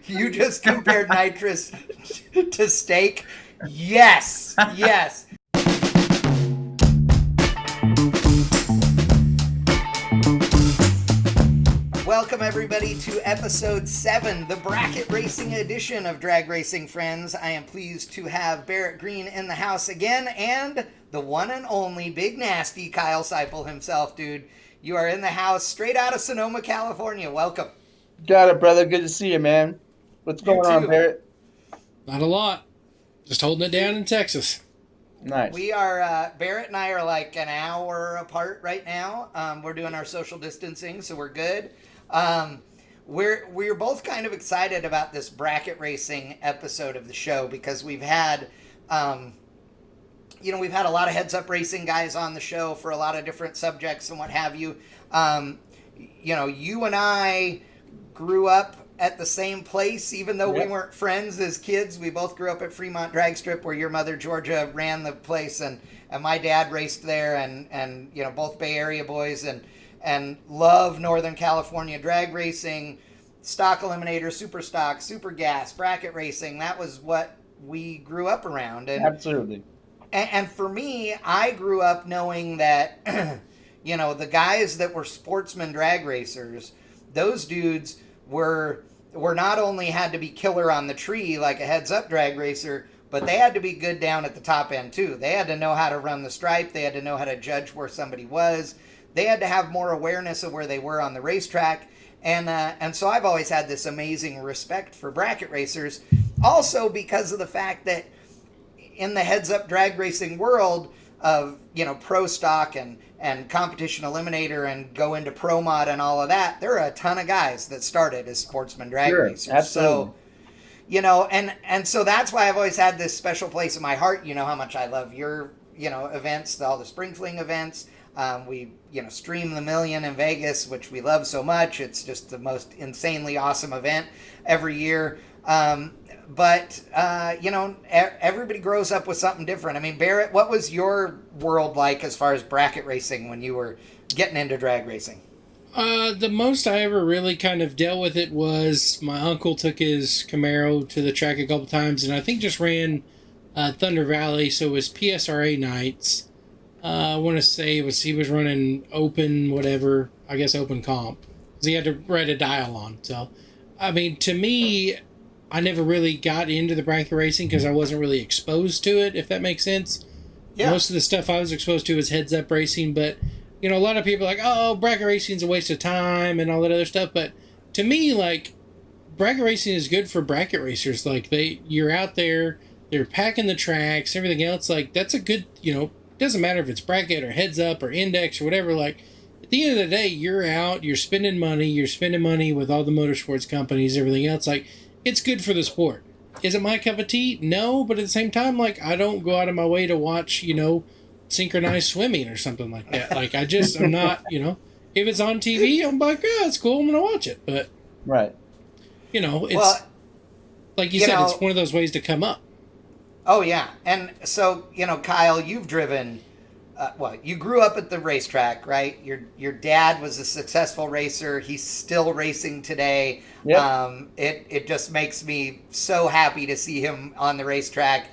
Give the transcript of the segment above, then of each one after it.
You just compared nitrous to steak? Yes, yes. Welcome everybody to episode 7, the bracket racing edition of Drag Racing Friends. I am pleased to have Barrett Green in the house again, and the one and only Big Nasty Kyle Seipel himself, dude. You are in the house straight out of Sonoma, California. Welcome. Got it, brother. Good to see you, man. What's going on, Barrett? Not a lot. Just holding it down in Texas. Nice. We are, Barrett and I are like an hour apart right now. We're doing our social distancing, so we're good. We're both kind of excited about this bracket racing episode of the show because we've had, we've had a lot of heads up racing guys on the show for a lot of different subjects and what have you. You and I grew up at the same place, even though we weren't friends as kids. We both grew up at Fremont Drag Strip, where your mother, Georgia, ran the place, and my dad raced there, and both Bay Area boys, and love Northern California drag racing, stock eliminator, super stock, super gas, bracket racing. That was what we grew up around. And, absolutely. And for me, I grew up knowing that, the guys that were sportsman drag racers, those dudes were not only had to be killer on the tree like a heads up drag racer, but they had to be good down at the top end too. They had to know how to run the stripe. They had to know how to judge where somebody was. They had to have more awareness of where they were on the racetrack. And so I've always had this amazing respect for bracket racers. Also because of the fact that in the heads up drag racing world of, pro stock and competition eliminator and go into pro mod and all of that, there are a ton of guys that started as sportsman drag racers. Absolutely. So, and so that's why I've always had this special place in my heart. You know how much I love your, events, all the Spring Fling events. We, stream the Million in Vegas, which we love so much. It's just the most insanely awesome event every year. But everybody grows up with something different. I mean, Barrett, what was your world like as far as bracket racing when you were getting into drag racing? The most I ever really kind of dealt with it was my uncle took his Camaro to the track a couple times, and I think just ran Thunder Valley, so it was PSRA nights. I want to say he was running open whatever, I guess open comp, because he had to write a dial on. So, I mean, to me, I never really got into the bracket racing because I wasn't really exposed to it, if that makes sense. Yeah. Most of the stuff I was exposed to was heads up racing, but a lot of people are like, oh, bracket racing is a waste of time and all that other stuff. But to me, like, bracket racing is good for bracket racers. Like, you're out there, they're packing the tracks, everything else. Like, that's a good, it doesn't matter if it's bracket or heads up or index or whatever. Like, at the end of the day, you're out, you're spending money with all the motorsports companies, everything else. Like, it's good for the sport. Is it my cup of tea? No, but at the same time, like, I don't go out of my way to watch, synchronized swimming or something like that. Like, I'm not, if it's on TV, I'm like, oh, it's cool, I'm going to watch it. But, right. It's, like you said, it's one of those ways to come up. Oh, yeah. And so, Kyle, you've driven, you grew up at the racetrack, right? Your dad was a successful racer. He's still racing today. Yep. It just makes me so happy to see him on the racetrack.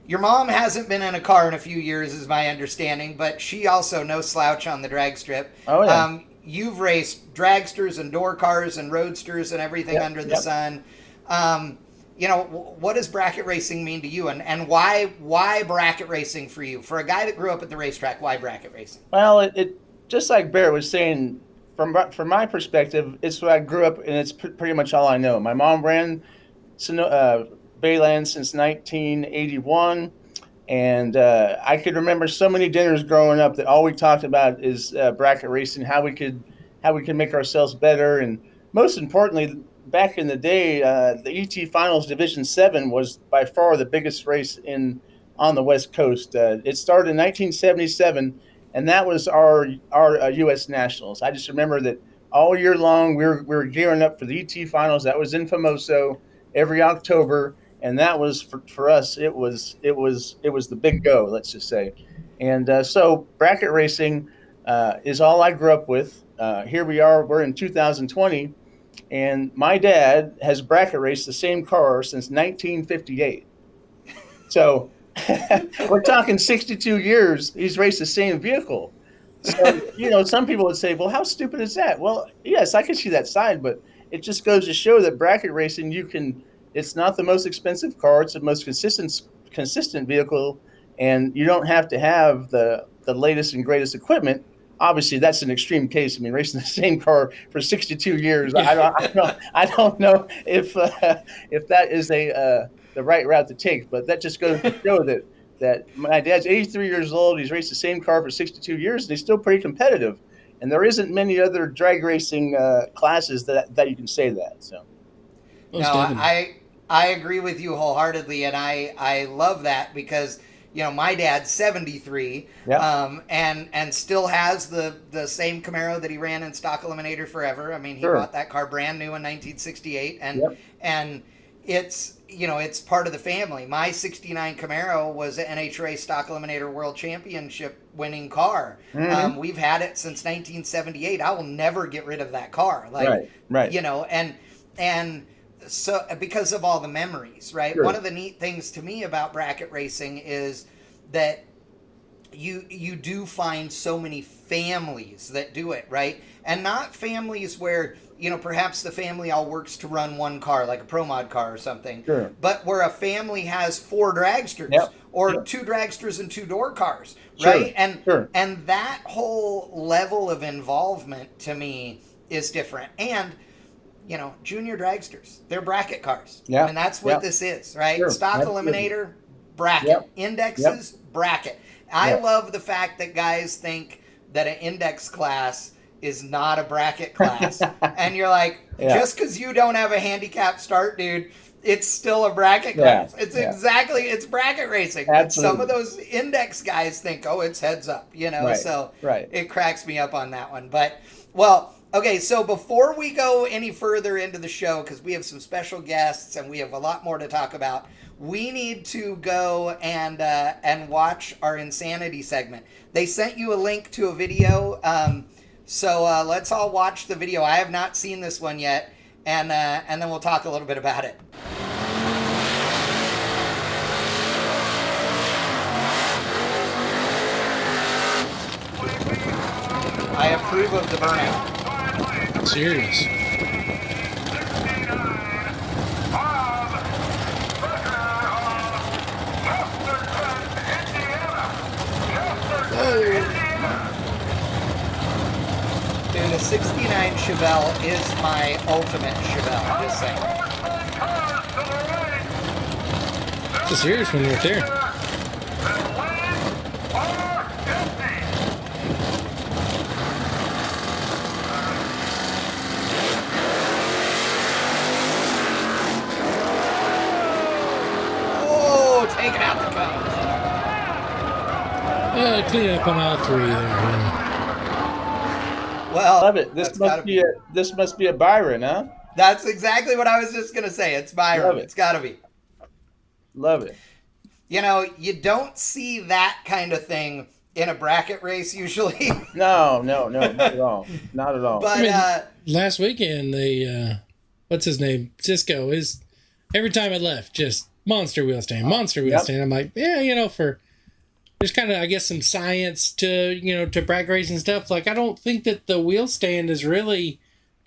Your mom hasn't been in a car in a few years, is my understanding, but she also no slouch on the drag strip. Oh, yeah. You've raced dragsters and door cars and roadsters and everything under the sun. What does bracket racing mean to you, and why bracket racing for you? For a guy that grew up at the racetrack, why bracket racing? Well, it just like Barrett was saying, from my perspective, it's what I grew up, and it's pretty much all I know. My mom ran Bayland since 1981, and I could remember so many dinners growing up that all we talked about is bracket racing, how we could make ourselves better, and most importantly, back in the day, the ET Finals Division 7 was by far the biggest race on the West Coast. It started in 1977, and that was our U.S. Nationals. I just remember that all year long we were gearing up for the ET Finals. That was in Famoso every October, and that was for us. It was the big go, let's just say. And so bracket racing is all I grew up with. Here we are. We're in 2020. And my dad has bracket raced the same car since 1958. So we're talking 62 years. He's raced the same vehicle. So, some people would say, well, how stupid is that? Well, yes, I can see that side, but it just goes to show that bracket racing, it's not the most expensive car. It's the most consistent vehicle. And you don't have to have the latest and greatest equipment. Obviously, that's an extreme case. I mean, racing the same car for 62 years. Yeah. I don't know if that is the right route to take. But that just goes to show that my dad's 83 years old. He's raced the same car for 62 years, and he's still pretty competitive. And there isn't many other drag racing classes that you can say that. So, I agree with you wholeheartedly, and I love that because my dad's 73, and still has the same Camaro that he ran in stock eliminator forever. I mean, he bought that car brand new in 1968, and it's part of the family. My 69 Camaro was an NHRA Stock Eliminator World Championship winning car. Mm-hmm. We've had it since 1978. I will never get rid of that car. Right. And so because of all the memories, right? Sure. One of the neat things to me about bracket racing is that you do find so many families that do it, right? And not families where perhaps the family all works to run one car, like a Pro Mod car or something. Sure. But where a family has 4 dragsters or 2 dragsters and 2-door cars, right? And that whole level of involvement to me is different. And junior dragsters, they're bracket cars. Yeah. And that's what this is, right? Sure. Stock Absolutely. eliminator, bracket. Yep. Indexes, bracket. I love the fact that guys think that an index class is not a bracket class. And you're like, just because you don't have a handicap start, dude, it's still a bracket class. It's bracket racing. Absolutely. And some of those index guys think, oh, it's heads up, so it cracks me up on that one. But, okay, so before we go any further into the show, because we have some special guests and we have a lot more to talk about, we need to go and watch our Insanity segment. They sent you a link to a video, so let's all watch the video. I have not seen this one yet, and then we'll talk a little bit about it. I approve of the burnout. Serious. Dude, a 69 Chevelle is my ultimate Chevelle, just saying. It's a serious one right there. Taking out the cones. Clean up on all 3 there. Well, love it. This must be a Byron, huh? That's exactly what I was just gonna say. It's Byron. It's got to be. Love it. You don't see that kind of thing in a bracket race usually. No, not at all. Not at all. But last weekend, they what's his name? Cisco is every time I left, just monster wheel stand. I'm like, there's kind of, I guess, some science to bracket racing stuff. Like, I don't think that the wheel stand is really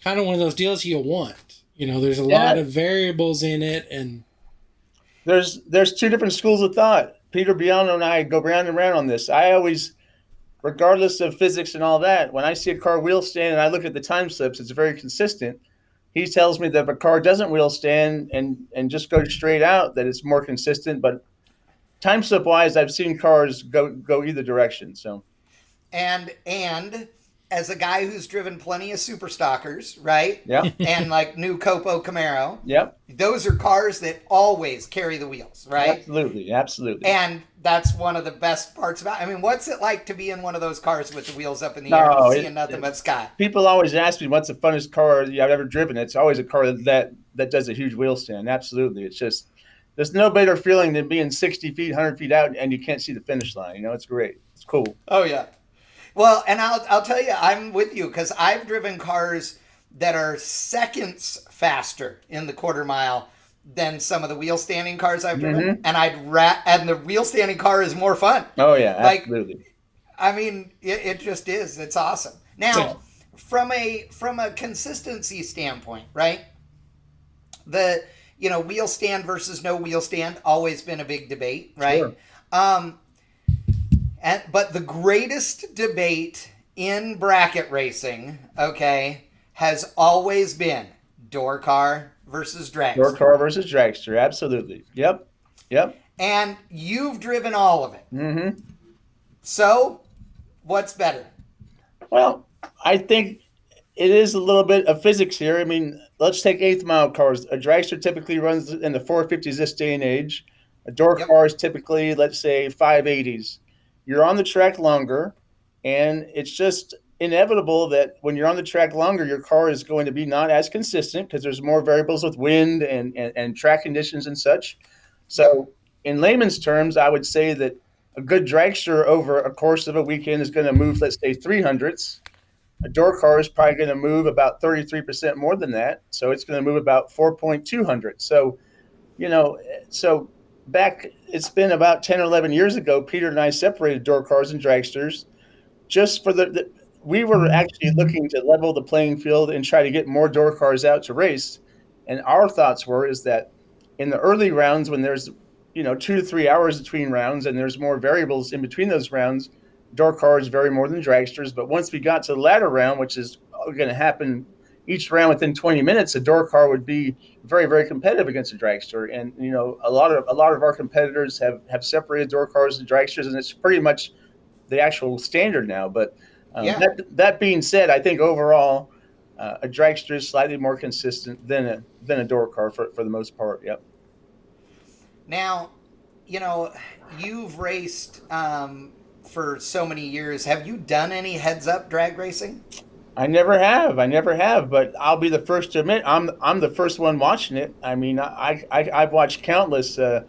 kind of one of those deals you'll want. There's a lot of variables in it, and there's 2 different schools of thought. Peter Biano and I go round and round on this. I always, regardless of physics and all that, when I see a car wheel stand and I look at the time slips, it's very consistent. He tells me that if a car doesn't wheel stand and just goes straight out, that it's more consistent. But time slip wise, I've seen cars go either direction. So, and as a guy who's driven plenty of super stockers, right? Yeah. And like new Copo Camaro. Yep. Those are cars that always carry the wheels, right? Absolutely. And that's one of the best parts about it. I mean, what's it like to be in one of those cars with the wheels up in the air and seeing nothing but sky? People always ask me, what's the funnest car I've ever driven? It's always a car that does a huge wheel stand. Absolutely. It's just, there's no better feeling than being 60 feet, 100 feet out and you can't see the finish line. It's great. It's cool. Oh, yeah. Well, and I'll tell you, I'm with you because I've driven cars that are seconds faster in the quarter mile than some of the wheel standing cars I've driven, and and the wheel standing car is more fun. Oh yeah, absolutely. I mean, it just is. It's awesome. Now, from a consistency standpoint, right? The wheel stand versus no wheel stand, always been a big debate, right? Sure. But the greatest debate in bracket racing, okay, has always been door car versus dragster. Door car versus dragster, absolutely. Yep. And you've driven all of it. Mm-hmm. So, what's better? Well, I think it is a little bit of physics here. I mean, let's take eighth mile cars. A dragster typically runs in the 450s this day and age. A door car is typically, let's say, 580s. You're on the track longer, and it's just inevitable that when you're on the track longer, your car is going to be not as consistent because there's more variables with wind and track conditions and such. So in layman's terms, I would say that a good dragster over a course of a weekend is going to move, let's say, 300ths. A door car is probably going to move about 33% more than that. So it's going to move about 4.200. So, back, it's been about 10 or 11 years ago, Peter and I separated door cars and dragsters just for we were actually looking to level the playing field and try to get more door cars out to race. And our thoughts is that in the early rounds, when there's, 2 to 3 hours between rounds and there's more variables in between those rounds, door cars vary more than dragsters. But once we got to the latter round, which is going to happen each round within 20 minutes, a door car would be very, very competitive against a dragster. And, a lot of our competitors have separated door cars and dragsters, and it's pretty much the actual standard now. But that being said, I think overall a dragster is slightly more consistent than a door car for the most part. Yep. Now, you've raced for so many years. Have you done any heads-up drag racing? I never have, but I'll be the first to admit I'm the first one watching it. I mean, I've watched countless. I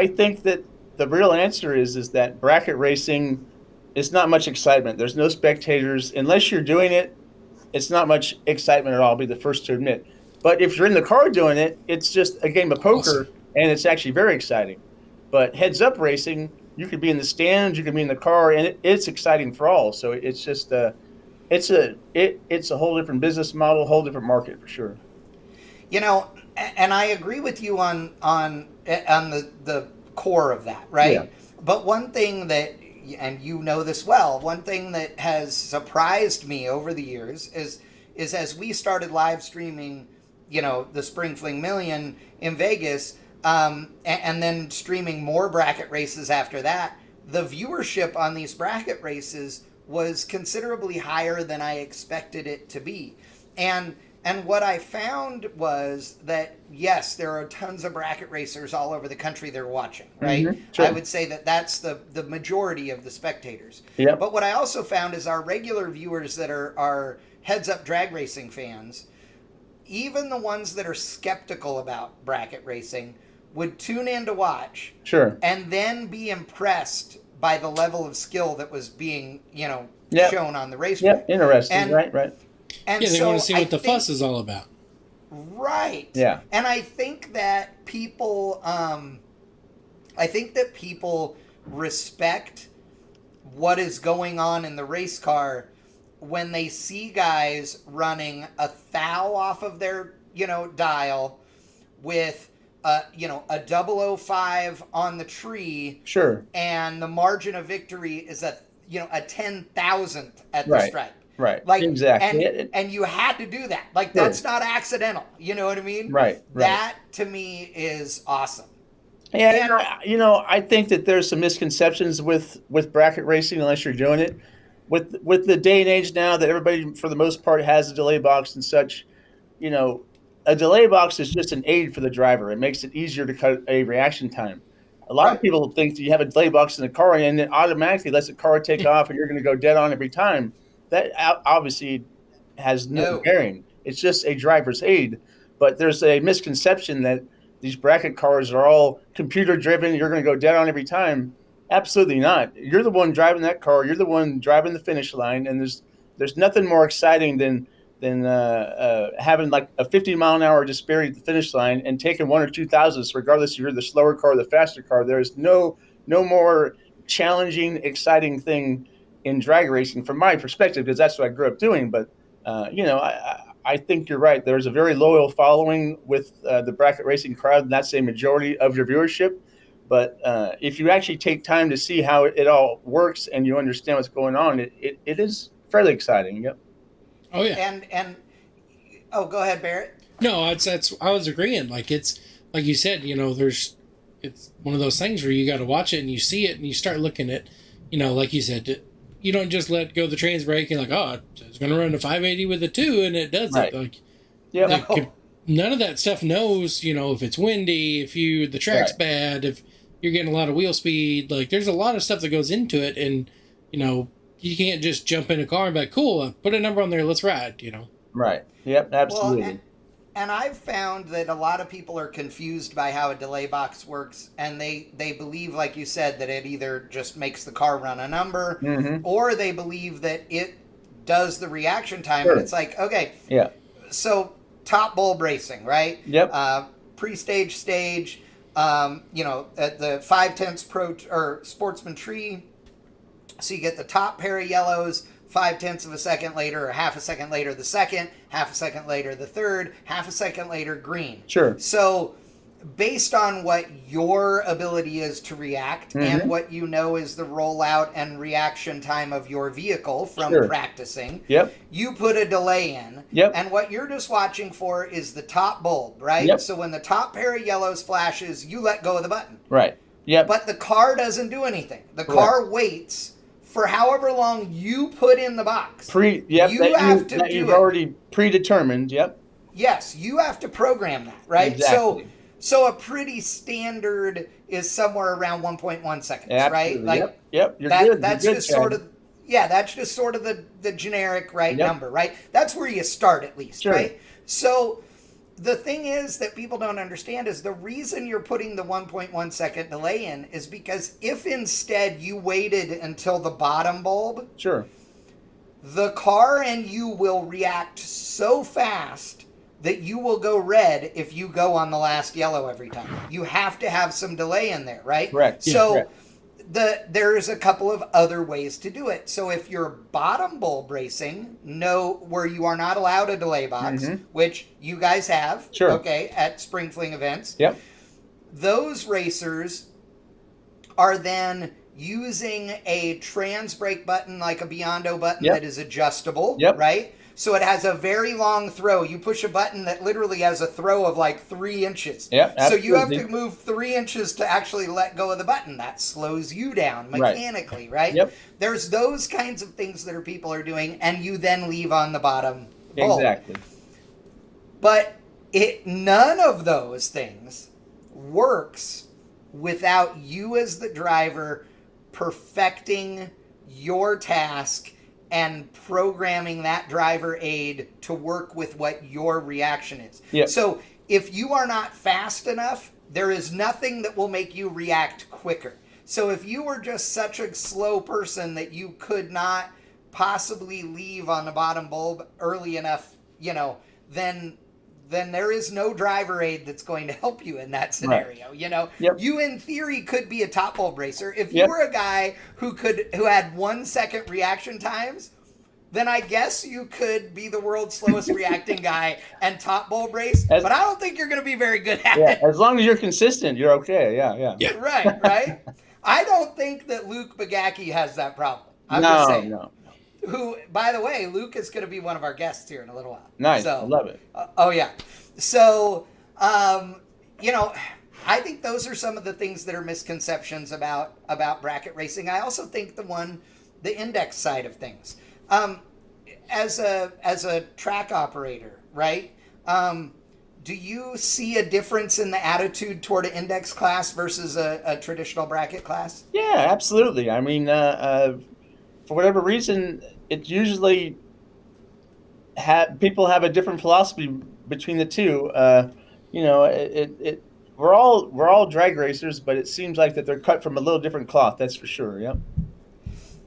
think that the real answer is that bracket racing is not much excitement. There's no spectators unless you're doing it. It's not much excitement at all. I'll be the first to admit. But if you're in the car doing it, it's just a game of poker, and it's actually very exciting. But heads-up racing, you could be in the stands, you could be in the car, and it's exciting for all. So it's just it's a whole different business model, whole different market for sure. And I agree with you on the core of that, right? Yeah. But one thing that, and this well, one thing that has surprised me over the years is as we started live streaming, the Spring Fling Million in Vegas, and then streaming more bracket races after that, the viewership on these bracket races was considerably higher than I expected it to be. And what I found was that, yes, there are tons of bracket racers all over the country that are watching, right? Mm-hmm. Sure. I would say that that's the majority of the spectators. Yep. But what I also found is our regular viewers that are heads-up drag racing fans, even the ones that are skeptical about bracket racing, would tune in to watch, sure, and then be impressed by the level of skill that was being, shown on the racetrack. Yeah, interesting, right. And they want to see what the fuss is all about. Right. Yeah. And I think that people, respect what is going on in the race car when they see guys running a thou off of their, dial with a 005 on the tree. Sure. And the margin of victory is a 10,000th at the stripe. Right. Like, exactly. And you had to do that. Like, that's not accidental. You know what I mean? Right. That to me is awesome. Yeah. And, I think that there's some misconceptions with bracket racing unless you're doing it. With the day and age now that everybody, for the most part, has a delay box and such, a delay box is just an aid for the driver. It makes it easier to cut a reaction time. A lot of people think that you have a delay box in the car and it automatically lets the car take off and you're going to go dead on every time. That obviously has no bearing. It's just a driver's aid. But there's a misconception that these bracket cars are all computer driven. You're going to go dead on every time. Absolutely not. You're the one driving that car. You're the one driving the finish line. And there's there's nothing more exciting than having like a 50-mile-an-hour disparity at the finish line and taking 1 or 2 thousandths, regardless if you're the slower car or the faster car. There's no more challenging, exciting thing in drag racing from my perspective, because that's what I grew up doing. But I think you're right. There's a very loyal following with the bracket racing crowd, and that's a majority of your viewership. But if you actually take time to see how it all works and you understand what's going on, it is fairly exciting. Yep. Oh yeah. And go ahead, Barrett. No, that's I was agreeing. Like, it's like you said, it's one of those things where you got to watch it and you see it and you start looking at, like you said, you don't just let go the trans brake and like, oh, it's going to run to 580 with a 2 and it does right. it. Like, yeah, none of that stuff knows, if it's windy, if the track's right. bad, if you're getting a lot of wheel speed. Like, there's a lot of stuff that goes into it, and you can't just jump in a car and be like, cool, put a number on there, let's ride. Right. Yep. Absolutely. Well, and I've found that a lot of people are confused by how a delay box works, and they believe, like you said, that it either just makes the car run a number, mm-hmm. or they believe that it does the reaction time. Sure. And it's like, okay, yeah. So top bulb racing, right? Yep. Pre-stage, stage, at the 5/10 pro or sportsman tree. So you get the top pair of yellows, 0.5 of a second later, or half a second later, the second, half a second later, the third, half a second later, green. Sure. So based on what your ability is to react, mm-hmm. and what is the rollout and reaction time of your vehicle from sure. practicing, yep. you put a delay in. Yep. And what you're just watching for is the top bulb, right? Yep. So when the top pair of yellows flashes, you let go of the button. Right. Yep. But the car doesn't do anything. The car waits for however long you put in the box. You've already predetermined. Yep. Yes, you have to program that, right? Exactly. So a pretty standard is somewhere around 1.1 seconds, absolutely. Right? Like, yep. You're good. That's You're just good, sort of that's just sort of the generic number, right? That's where you start at least, sure. right? So the thing is that people don't understand is the reason you're putting the 1.1 second delay in is because if instead you waited until the bottom bulb, sure, the car and you will react so fast that you will go red if you go on the last yellow every time. You have to have some delay in there, right? Correct. So correct. There's a couple of other ways to do it. So if you're bottom bulb racing, where you are not allowed a delay box, mm-hmm. which you guys have, sure. okay, at Spring Fling events. Yep. Those racers are then using a trans brake button like a Biondo button that is adjustable, right? So it has a very long throw. You push a button that literally has a throw of like 3 inches. Yep, so you have to move 3 inches to actually let go of the button. That slows you down mechanically, right? Yep. There's those kinds of things that people are doing, and you then leave on the bottom bulb. Exactly. But none of those things works without you as the driver perfecting your task and programming that driver aid to work with what your reaction is. Yep. So if you are not fast enough, there is nothing that will make you react quicker. So if you were just such a slow person that you could not possibly leave on the bottom bulb early enough, then there is no driver aid that's going to help you in that scenario. Yep. You in theory could be a top bulb racer. If you were a guy who had 1 second reaction times, then I guess you could be the world's slowest reacting guy and top bulb race. But I don't think you're going to be very good at it. As long as you're consistent, you're okay. Yeah. Right. I don't think that Luke Bogacki has that problem. I'm just saying. No. Who, by the way, Luke is going to be one of our guests here in a little while. Nice. So, I love it. So, I think those are some of the things that are misconceptions about bracket racing. I also think the index side of things. As a track operator, right? Do you see a difference in the attitude toward an index class versus a traditional bracket class? Yeah, absolutely. I mean, for whatever reason, it usually people have a different philosophy between the two. We're all drag racers, but it seems like that they're cut from a little different cloth. That's for sure. Yep.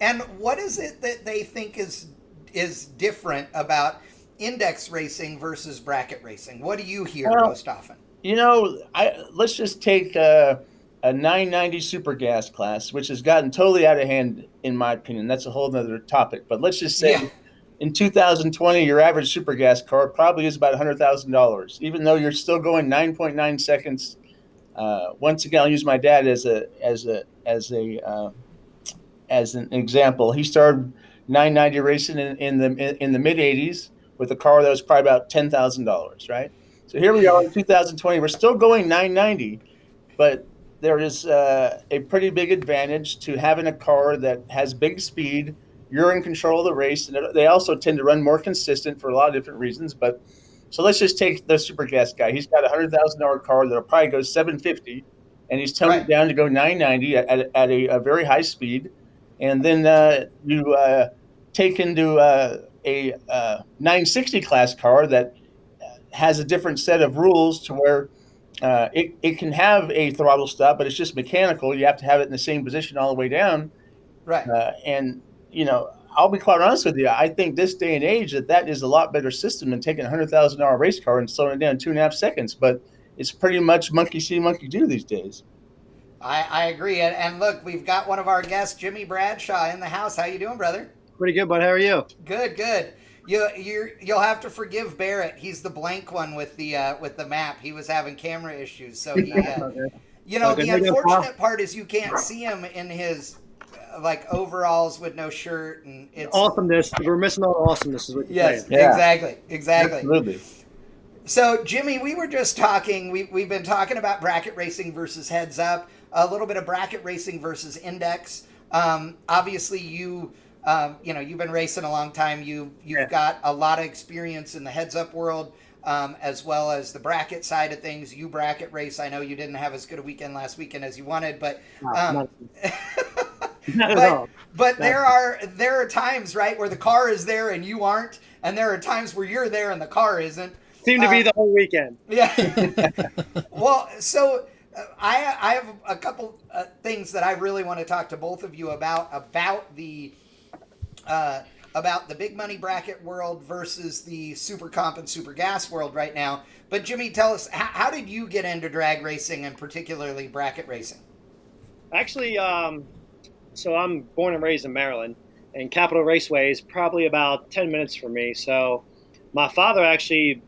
And what is it that they think is is different about index racing versus bracket racing? What do you hear Well, most often? Let's just take a 990 super gas class, which has gotten totally out of hand, in my opinion. That's a whole nother topic. But let's just say in 2020, your average super gas car probably is about $100,000, even though you're still going 9.9 seconds. Once again, I'll use my dad as an example. He started 990 racing in the mid 80s with a car that was probably about $10,000, right? So here we are in 2020. We're still going 990, but there is a pretty big advantage to having a car that has big speed. You're in control of the race, and they also tend to run more consistent for a lot of different reasons. But so let's just take the super gas guy. He's got a $100,000 car that'll probably go 750, and he's toned it down to go 990 at a very high speed. And then you take into a 960 class car that has a different set of rules to where it can have a throttle stop, but it's just mechanical. You have to have it in the same position all the way down. Right. And, I'll be quite honest with you. I think this day and age that is a lot better system than taking a $100,000 race car and slowing it down 2.5 seconds. But it's pretty much monkey see, monkey do these days. I agree. And look, we've got one of our guests, Jimmy Bradshaw, in the house. How you doing, brother? Pretty good, bud. How are you? Good. You'll have to forgive Barrett. He's the blank one with the map. He was having camera issues, so he. The unfortunate part is you can't see him in his overalls with no shirt, and it's awesomeness. We're missing all awesomeness, is what you're saying. Yes, exactly. Absolutely. So, Jimmy, we were just talking. We've been talking about bracket racing versus heads up. A little bit of bracket racing versus index. Obviously, you've been racing a long time. You've got a lot of experience in the heads up world, as well as the bracket side of things. You bracket race. I know you didn't have as good a weekend last weekend as you wanted, but but there are times, right, where the car is there and you aren't, and there are times where you're there and the car isn't. Seemed to be the whole weekend. Yeah. Well, so I have a couple things that I really want to talk to both of you about the big money bracket world versus the super comp and super gas world right now. But Jimmy, tell us, how did you get into drag racing and particularly bracket racing? Actually, so I'm born and raised in Maryland, and Capitol Raceway is probably about 10 minutes from me. So my father actually,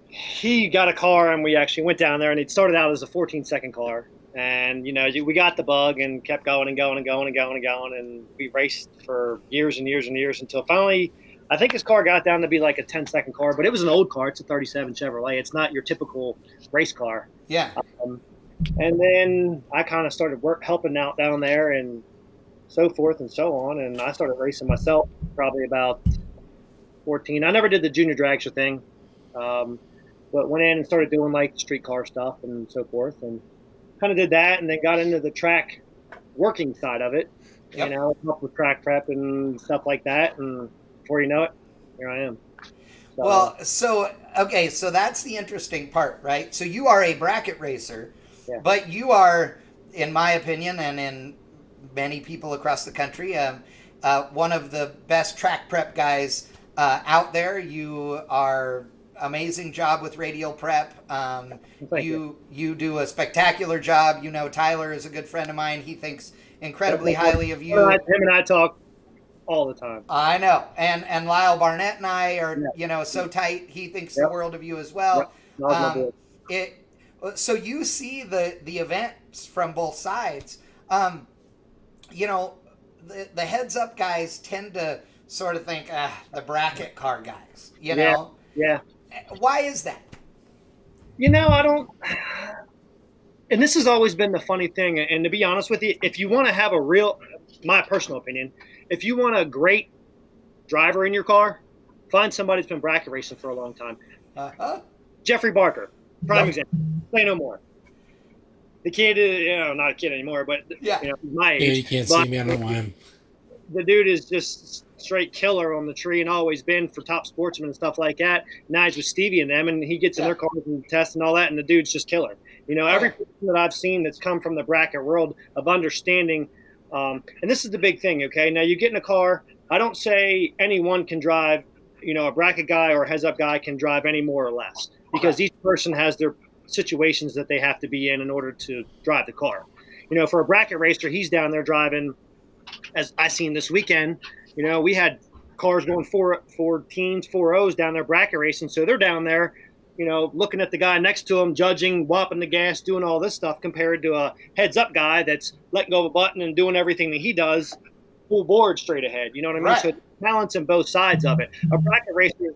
he got a car, and we actually went down there, and it started out as a 14-second car. And, we got the bug and kept going and going and going and going and going. And we raced for years and years and years until finally, I think his car got down to be like a 10-second car, but it was an old car. It's a 37 Chevrolet. It's not your typical race car. Yeah. And then I kind of started helping out down there and so forth and so on. And I started racing myself probably about 14. I never did the junior dragster thing, but went in and started doing street car stuff and so forth, and kind of did that, and then got into the track working side of it. Yep. Help with track prep and stuff like that. And before you know it, here I am. So, well, so that's the interesting part, right? So you are a bracket racer. Yeah. But you are, in my opinion, and in many people across the country, one of the best track prep guys out there. You are amazing job with radial prep. You do a spectacular job. Tyler is a good friend of mine. He thinks incredibly highly of you. Him and I talk all the time. I know. And Lyle Barnett and I are, so tight. He thinks the world of you as well. So you see the events from both sides. The heads up guys tend to sort of think, the bracket car guys, know? Yeah. Why is that? I don't, and this has always been the funny thing. And to be honest with you, if you want to have my personal opinion, if you want a great driver in your car, find somebody that's been bracket racing for a long time. Jeffrey Barker, prime example. Say no more. The kid is, not a kid anymore, but my age. Yeah, you can't see me. I don't know why. The dude is just straight killer on the tree and always been for Top Sportsman and stuff like that. Now he's with Stevie and them, and he gets in their cars and tests and all that, and the dude's just killer. Every person that I've seen that's come from the bracket world of understanding, and this is the big thing, okay? Now you get in a car I don't say anyone can drive, a bracket guy or a heads up guy can drive any more or less, because each person has their situations that they have to be in order to drive the car. For a bracket racer, he's down there driving, as I seen this weekend, we had cars going 4-teens, 4-0s down there bracket racing. So they're down there, looking at the guy next to him, judging, whopping the gas, doing all this stuff, compared to a heads up guy that's letting go of a button and doing everything that he does full board straight ahead. You know what I mean? Right. So balancing both sides of it. A bracket racer is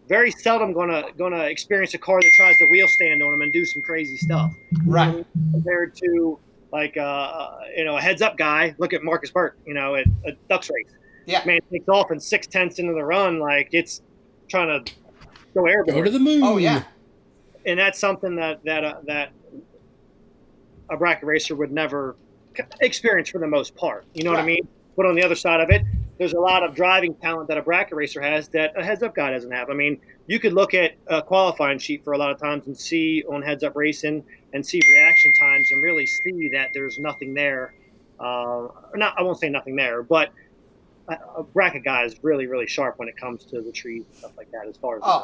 very seldom gonna experience a car that tries to wheel stand on him and do some crazy stuff. Right. Compared to like a heads up guy. Look at Marcus Burke, at a Ducks race. Yeah. Man takes off in 6/10 into the run, like it's trying to go airborne. Go to the moon. Oh yeah. And that's something that a bracket racer would never experience for the most part. You know what I mean? But on the other side of it, there's a lot of driving talent that a bracket racer has that a heads-up guy doesn't have. I mean, you could look at a qualifying sheet for a lot of times and see on heads-up racing and see reaction times and really see that there's nothing there. I won't say nothing there, but a bracket guy is really, really sharp when it comes to the trees and stuff like that as far as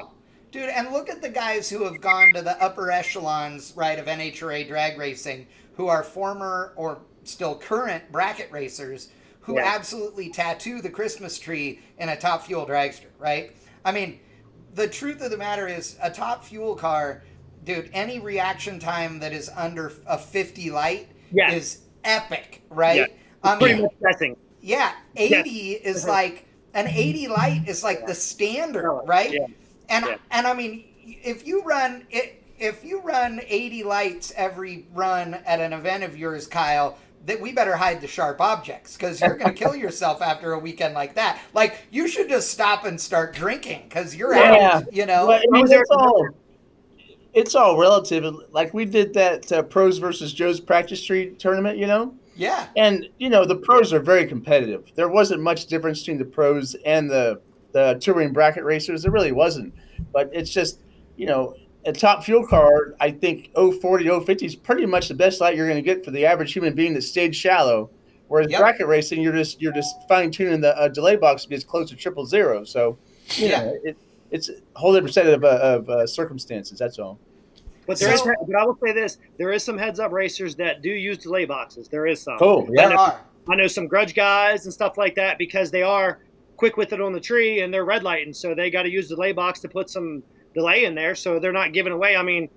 dude, and look at the guys who have gone to the upper echelons, right, of NHRA drag racing, who are former or still current bracket racers who absolutely tattoo the Christmas tree in a Top Fuel dragster, right? I mean, the truth of the matter is a Top Fuel car, dude, any reaction time that is under a 50 light is epic, right? Yeah. Pretty much guessing. Yeah, 80 is like, an 80 light is like the standard, right? Yeah. And I mean, if you run 80 lights every run at an event of yours, Kyle, that we better hide the sharp objects, because you're going to kill yourself after a weekend like that. Like, you should just stop and start drinking, because you're out, But, I mean, it's all relative. Like, we did that Pros versus Joe's practice street tournament, Yeah. And, the pros are very competitive. There wasn't much difference between the pros and the touring bracket racers. There really wasn't. But it's just, a Top Fuel car, I think 040, 050 is pretty much the best light you're going to get for the average human being that stayed shallow. Whereas bracket racing, you're just fine tuning the delay box to be as close to 000. So, it's a whole different set of circumstances. That's all. But but I will say this: there is some heads-up racers that do use delay boxes. There is some. Oh, yeah. I know some grudge guys and stuff like that, because they are quick with it on the tree and they're red lighting, so they got to use the delay box to put some delay in there, so they're not giving away. I mean,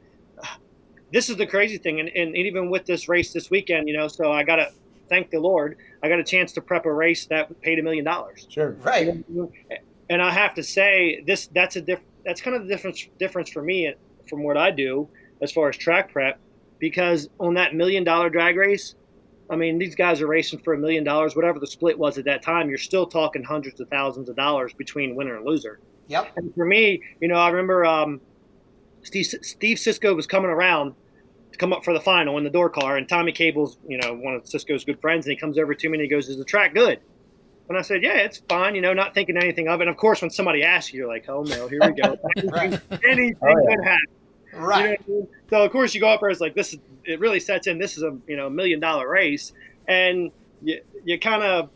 this is the crazy thing, and even with this race this weekend, so I got to thank the Lord, I got a chance to prep a race that paid $1 million. Sure, right. And I have to say, that's kind of the difference for me from what I do as far as track prep, because on that $1 million drag race, I mean, these guys are racing for $1 million, whatever the split was at that time. You're still talking hundreds of thousands of dollars between winner and loser. Yep. And for me, I remember Steve Cisco was coming around to come up for the final in the door car, and Tommy Cable's, one of Cisco's good friends, and he comes over to me and he goes, "Is the track good?" And I said, "Yeah, it's fine," not thinking anything of it. And of course, when somebody asks you, you're like, "Oh no, here we go." Anything could happen. Right. So of course you go up there, it's like, it really sets in. This is a $1 million race, and you kind of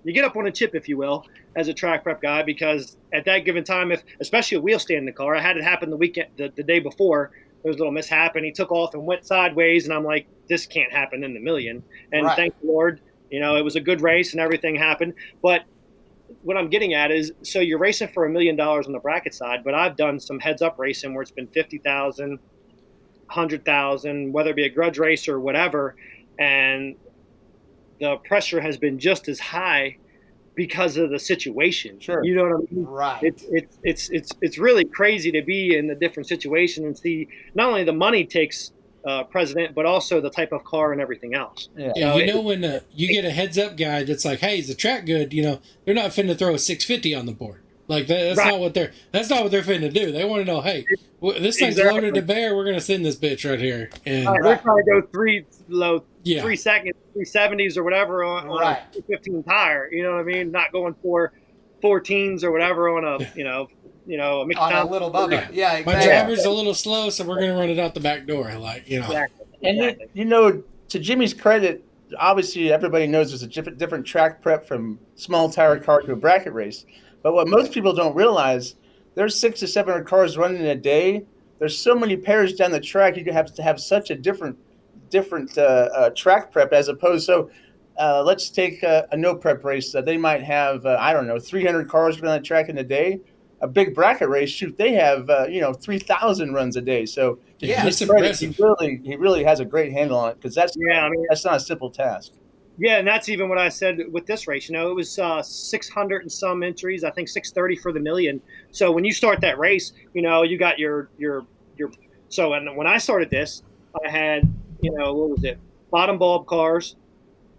get up on a chip, if you will, as a track prep guy, because at that given time, especially a wheel stand in the car, I had it happen the day before. There was a little mishap, and he took off and went sideways, and I'm like, this can't happen in the million. And thank the Lord, it was a good race and everything happened. But what I'm getting at is, so you're racing for $1 million on the bracket side, but I've done some heads up racing where it's been 50,000, 100,000, whether it be a grudge race or whatever, and the pressure has been just as high because of the situation. Sure. You know what I mean? Right. It's really crazy to be in a different situation and see not only the money takes precedent, but also the type of car and everything else. Yeah, when you get a heads up guy that's like, "Hey, is the track good?" They're not finna throw a 650 on the board. Like that's not what they're finna do. They want to know, hey, this thing's loaded to bear. We're gonna send this bitch right here. And they're trying to go 3 seconds, 370s or whatever on a 215 tire. You know what I mean? Not going for 14s or whatever on a a Mickey on a little bubble. Yeah, exactly. My driver's a little slow, so we're gonna run it out the back door. Exactly. And to Jimmy's credit, obviously everybody knows there's a different track prep from small tire car to a bracket race. But what most people don't realize, there's 600 to 700 cars running in a day. There's so many pairs down the track. You have to have such a different track prep as opposed. So let's take a no prep race. They might have, 300 cars running on the track in a day. A big bracket race, shoot, they have 3,000 runs a day. So that's impressive. He really has a great handle on it, because that's not a simple task. Yeah, and that's even what I said with this race. It was 600 and some entries. I think 630 for the million. So when you start that race, you got your. So and when I started this, I had what was it? Bottom bulb cars,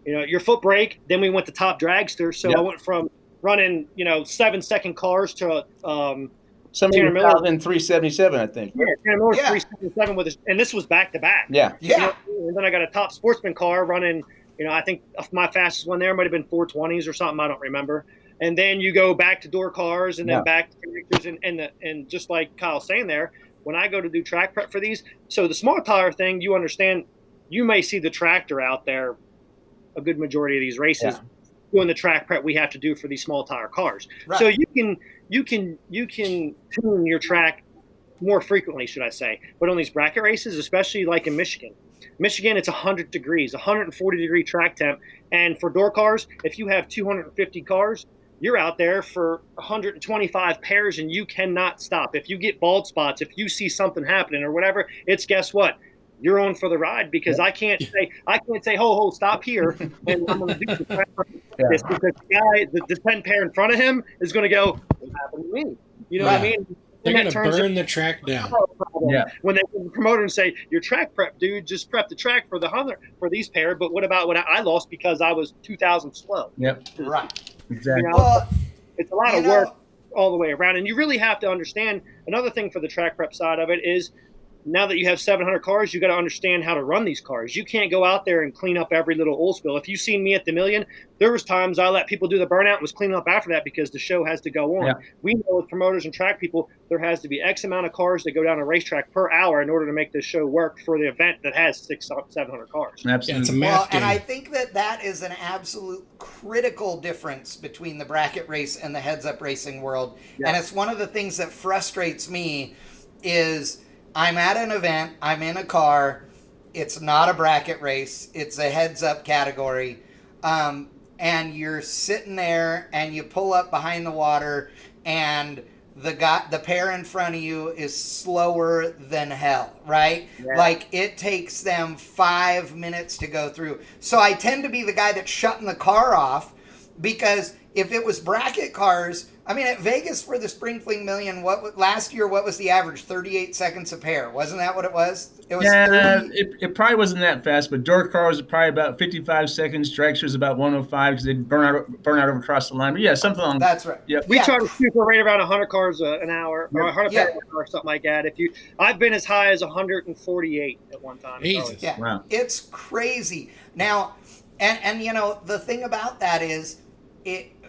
your foot brake. Then we went to top dragster. So I went from running 7-second cars to Tanner Miller in 377, I think. Yeah, Tanner Miller's 377 with his, and this was back to back. Yeah. And then I got a top sportsman car running. I think my fastest one there might have been 420s or something. I don't remember. And then you go back to door cars and then back to connectors and just like Kyle's saying there, when I go to do track prep for these, so the small tire thing, you understand, you may see the tractor out there a good majority of these races doing the track prep we have to do for these small tire cars. Right. So you can tune your track more frequently, should I say. But on these bracket races, especially like in Michigan, it's 100 degrees, 140 degree track temp. And for door cars, if you have 250 cars, you're out there for 125 pairs and you cannot stop. If you get bald spots, if you see something happening or whatever, it's guess what? You're on for the ride, because I can't say, ho, stop here. And I'm going to do the track this, because the guy, the 10 pair in front of him is going to go, what happened to me? You know what I mean? They're going to burn the track down. When they promote and say, your track prep, dude, just prep the track for for these pair. But what about when I lost because I was 2,000 slow? Yep. Right. Exactly. Well, it's a lot of work all the way around. And you really have to understand, another thing for the track prep side of it is, now that you have 700 cars, you got to understand how to run these cars. You can't go out there and clean up every little oil spill. If you've seen me at the Million, there was times I let people do the burnout and was cleaning up after that because the show has to go on. Yeah. We know with promoters and track people, there has to be X amount of cars that go down a racetrack per hour in order to make this show work for the event that has 700 cars. Absolutely. Yeah, it's a math game. And I think that is an absolute critical difference between the bracket race and the heads-up racing world. Yeah. And it's one of the things that frustrates me is I'm at an event, I'm in a car, it's not a bracket race, it's a heads-up category, and you're sitting there and you pull up behind the water and the pair in front of you is slower than hell, right? Yeah. Like, it takes them 5 minutes to go through. So I tend to be the guy that's shutting the car off, because if it was bracket cars, I mean, at Vegas for the Spring Fling Million, last year, what was the average? 38 seconds a pair. Wasn't that what it was? It was. Yeah, it probably wasn't that fast, but door cars are probably about 55 seconds. Dragsters about 105 because they burn out over across the line. But yeah, something on. That's right. Yep. We try to shoot right around 100 cars an hour, or 100 cars an hour, something like that. I've been as high as 148 at one time. Jesus. Yeah, wow. It's crazy. Now, and the thing about that is,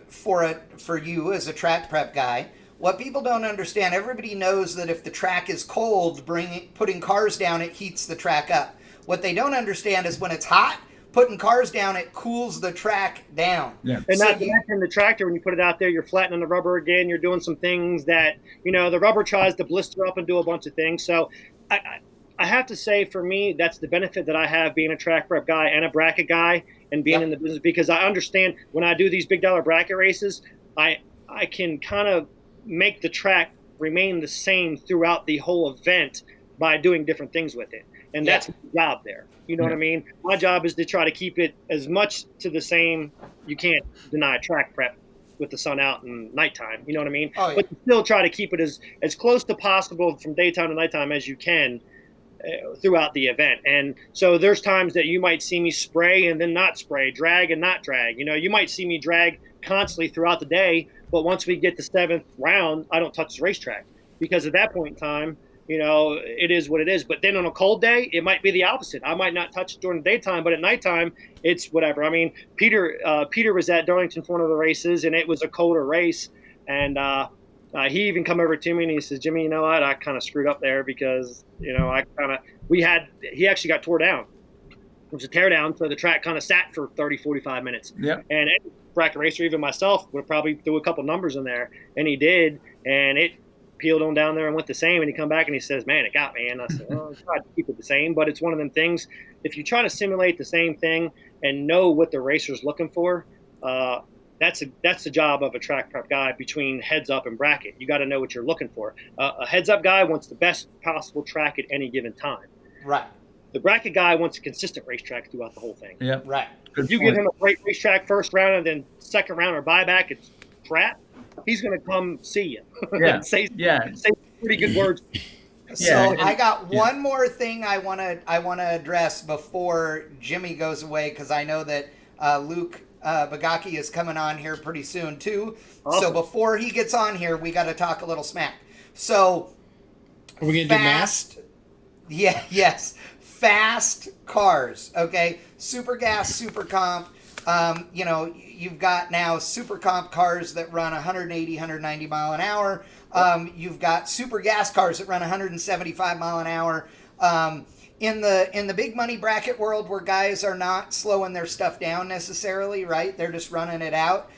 for you as a track prep guy, what people don't understand, everybody knows that if the track is cold, putting cars down, it heats the track up. What they don't understand is when it's hot, putting cars down, it cools the track down. Yeah. And not to mention the tractor, when you put it out there, you're flattening the rubber again, you're doing some things that, the rubber tries to blister up and do a bunch of things. So I have to say, for me, that's the benefit that I have being a track prep guy and a bracket guy and being in the business, because I understand when I do these big dollar bracket races, I can kind of make the track remain the same throughout the whole event by doing different things with it. And that's my job there. You know what I mean? My job is to try to keep it as much to the same. You can't deny track prep with the sun out and nighttime. You know what I mean? Oh, yeah. But still try to keep it as close to possible from daytime to nighttime as you can throughout the event. And so there's times that you might see me spray and then not spray, drag and not drag. You might see me drag constantly throughout the day, but once we get to 7th round, I don't touch the racetrack, because at that point in time, it is what it is. But then on a cold day, it might be the opposite. I might not touch it during the daytime, but at nighttime, it's whatever. I mean, Peter was at Darlington for one of the races, and it was a colder race, and he even come over to me and he says, Jimmy, you know what? I kind of screwed up there because, he actually got tore down. It was a teardown, so the track kind of sat for 30, 45 minutes. Yeah. And any bracket racer, even myself, would probably threw a couple numbers in there, and he did, and it peeled on down there and went the same. And he come back and he says, "Man, it got me." And I said, "Well, I tried to keep it the same, but it's one of them things. If you try to simulate the same thing and know what the racer's looking for, that's the job of a track prep guy between heads up and bracket. You got to know what you're looking for. A heads up guy wants the best possible track at any given time. Right. The bracket guy wants a consistent racetrack throughout the whole thing. Yeah. Right. If you give him a great racetrack first round and then second round or buyback, it's crap. He's going to come see you. Yeah. say pretty good words. So I got one more thing I want to address before Jimmy goes away, because I know that Luke Bogacki is coming on here pretty soon too. Awesome. So before he gets on here, we got to talk a little smack. So are we gonna do math? Yeah. Yes. Fast cars. Okay. Super gas, super comp. You've got now super comp cars that run 180, 190 mile an hour. You've got super gas cars that run 175 mile an hour. In the big money bracket world, where guys are not slowing their stuff down necessarily, right? They're just running it out.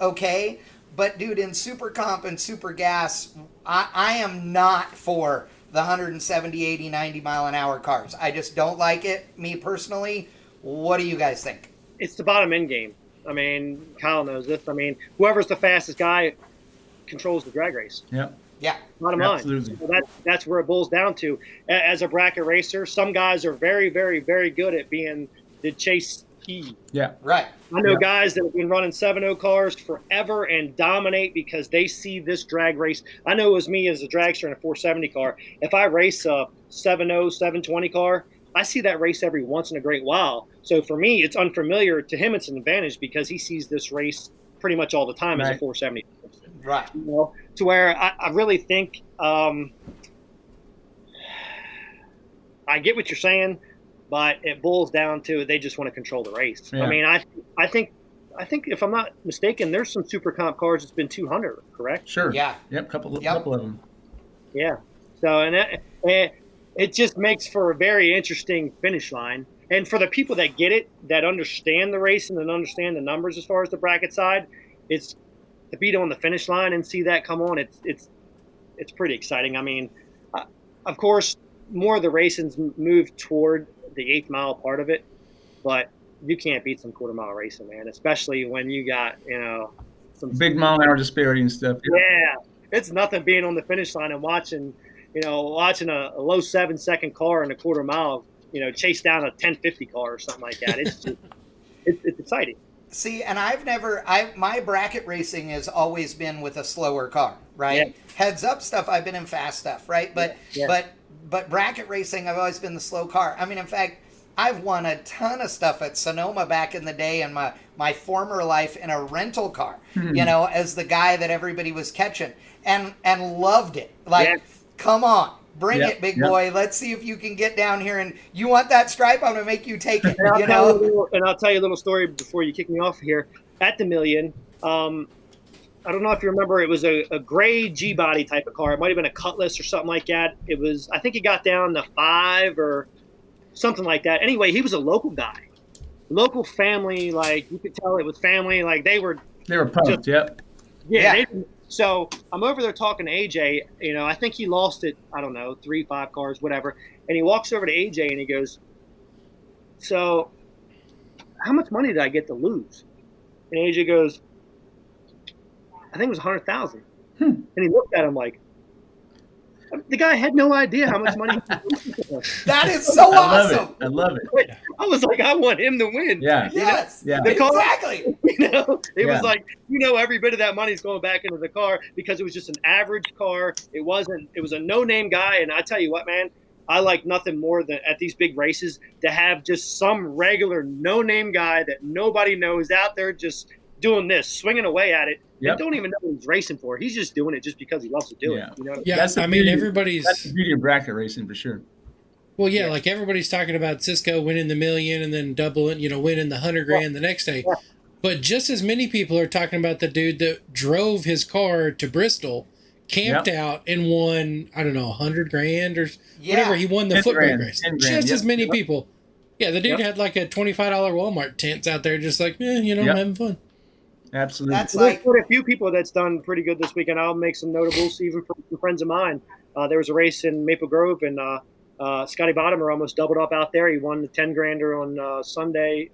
Okay. But dude, in super comp and super gas, I am not for the 170, 80, 90 mile an hour cars. I just don't like it, me personally. What do you guys think? It's the bottom end game. I mean, Kyle knows this. I mean, whoever's the fastest guy controls the drag race. Yeah. Yeah. Bottom line. So that's where it boils down to. As a bracket racer, some guys are very, very, very good at being the chase key. Yeah. Right. I know guys that have been running 7.0 cars forever and dominate because they see this drag race. I know it was me as a dragster in a 470 car. If I race a 7.0, 720 car, I see that race every once in a great while. So for me, it's unfamiliar. To him, it's an advantage because he sees this race pretty much all the time as a 470. Right. To where I really think I get what you're saying, but it boils down to they just want to control the race. Yeah. I mean, I think if I'm not mistaken, there's some super comp cars that's been 200, correct? Sure. Yeah. Yep. Couple of them. Yeah. So and it just makes for a very interesting finish line. And for the people that get it, that understand the race and understand the numbers as far as the bracket side, it's to beat on the finish line and see that come on. It's pretty exciting. I mean, of course, more of the racing's moved toward the 8th mile part of it, but you can't beat some quarter mile racing, man. Especially when you got some big mile an hour disparity and stuff. Yeah, it's nothing being on the finish line and watching a low 7-second car in a quarter mile, chase down a 1050 car or something like that. It's just, it's exciting. See, and my bracket racing has always been with a slower car, right? Yeah. Heads up stuff, I've been in fast stuff, right? But bracket racing, I've always been the slow car. I mean, in fact, I've won a ton of stuff at Sonoma back in the day in my former life in a rental car, as the guy that everybody was catching and loved it. Come on, bring it, big boy. Let's see if you can get down here. And you want that stripe? I'm going to make you take it. And I'll tell you a little story before you kick me off here. At the Million, I don't know if you remember, it was a gray G-body type of car. It might have been a Cutlass or something like that. It was, I think it got down to 5 or something like that. Anyway, he was a local guy. Local family, like you could tell it was family. Like they were pumped, Yeah. So I'm over there talking to AJ. I think he lost it, I don't know, 3-5 cars, whatever. And he walks over to AJ and he goes, "So how much money did I get to lose?" And AJ goes, "I think it was 100,000." And he looked at him like, the guy had no idea how much money he was. That is so awesome. I love it. I was like, I want him to win. Yeah. Yes. Yeah. Exactly. It was like, every bit of that money is going back into the car because it was just an average car. It was a no-name guy. And I tell you what, man, I like nothing more than at these big races to have just some regular no-name guy that nobody knows out there just doing this, swinging away at it. Yep. Don't even know what he's racing for. He's just doing it just because he loves to do it. Yeah, that's the beauty of bracket racing for sure. Well, like everybody's talking about Cisco winning the million and then doubling, winning the $100,000 the next day. Yeah. But just as many people are talking about the dude that drove his car to Bristol, camped out and won, I don't know, $100,000 or whatever. He won the foot brake race. Just as many people. Yeah, the dude had like a $25 Walmart tent out there, just like, I'm having fun. Absolutely. That's There's like, quite a few people that's done pretty good this weekend. I'll make some notables, even from some friends of mine. There was a race in Maple Grove, and Scotty Bottomer almost doubled up out there. He won the 10 grander on Sunday,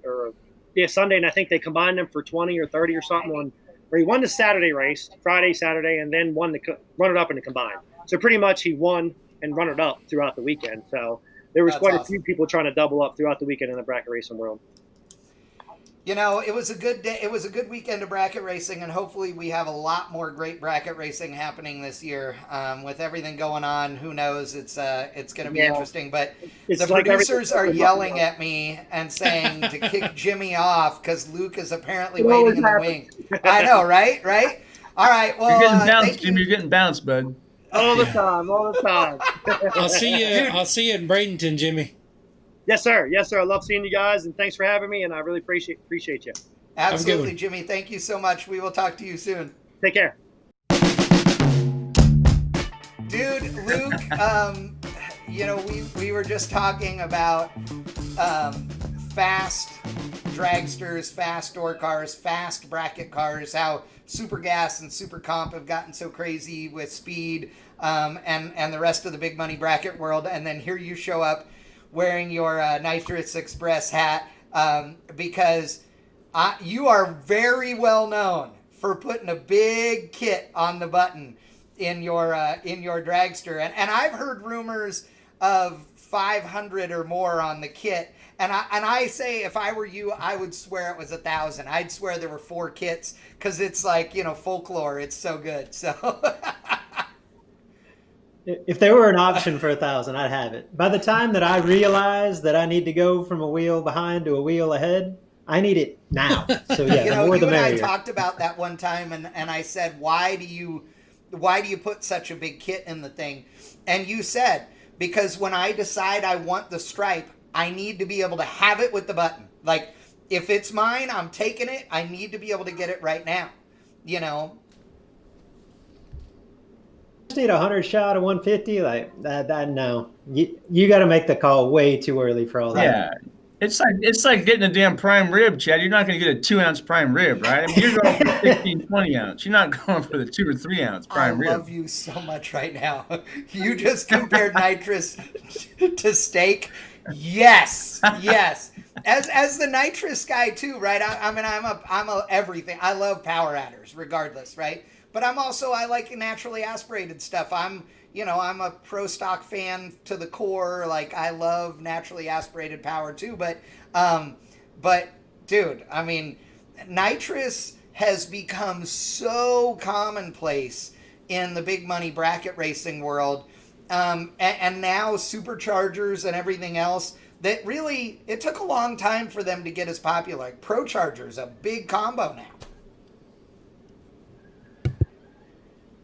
Sunday, and I think they combined them for 20 or 30 or something. Or he won the Saturday race, Friday, Saturday, and then won the run it up in the combined. So pretty much he won and run it up throughout the weekend. So there was quite a few people trying to double up throughout the weekend in the bracket racing world. it was a good day. It was a good weekend of bracket racing, and hopefully we have a lot more great bracket racing happening this year. With everything going on, who knows? It's going to be interesting. But the producers are yelling at me and saying to kick Jimmy off because Luke is apparently waiting in the wing. I know, right? Right? All right. Well, you're getting bounced, Jimmy. You're getting bounced, bud. All the time. I'll see you in Bradenton, Jimmy. Yes, sir. Yes, sir. I love seeing you guys, and thanks for having me, and I really appreciate you. Absolutely, Jimmy. Thank you so much. We will talk to you soon. Take care. Dude, Luke, we were just talking about fast dragsters, fast door cars, fast bracket cars, how Super Gas and Super Comp have gotten so crazy with speed, and the rest of the big money bracket world, and then here you show up wearing your Nitrous Express hat because you are very well known for putting a big kit on the button in your dragster, and I've heard rumors of 500 or more on the kit, and I say if I were you, I would swear it was 1,000. I'd swear there were 4 kits because it's like folklore. It's so good. So. If there were an option for 1,000, I'd have it. By the time that I realize that I need to go from a wheel behind to a wheel ahead, I need it now. So yeah, the more the merrier. You and I talked about that one time, and I said, why do you put such a big kit in the thing? And you said, because when I decide I want the stripe, I need to be able to have it with the button. Like, if it's mine, I'm taking it. I need to be able to get it right now. Need a 100 shot of 150 like that. No, you got to make the call way too early for all that. Yeah, it's like getting a damn prime rib, Chad. You're not going to get a 2-ounce prime rib, right? I mean, you're going for the 16, 20 ounce. You're not going for the 2 or 3 ounce prime rib. I love you so much right now. You just compared nitrous to steak. Yes. As the nitrous guy too, right? I'm a everything. I love power adders, regardless, right? But I like naturally aspirated stuff. I'm a pro stock fan to the core. Like, I love naturally aspirated power too. But dude, I mean, nitrous has become so commonplace in the big money bracket racing world. And now superchargers and everything else that really, it took a long time for them to get as popular. Like Pro Charger's a big combo now.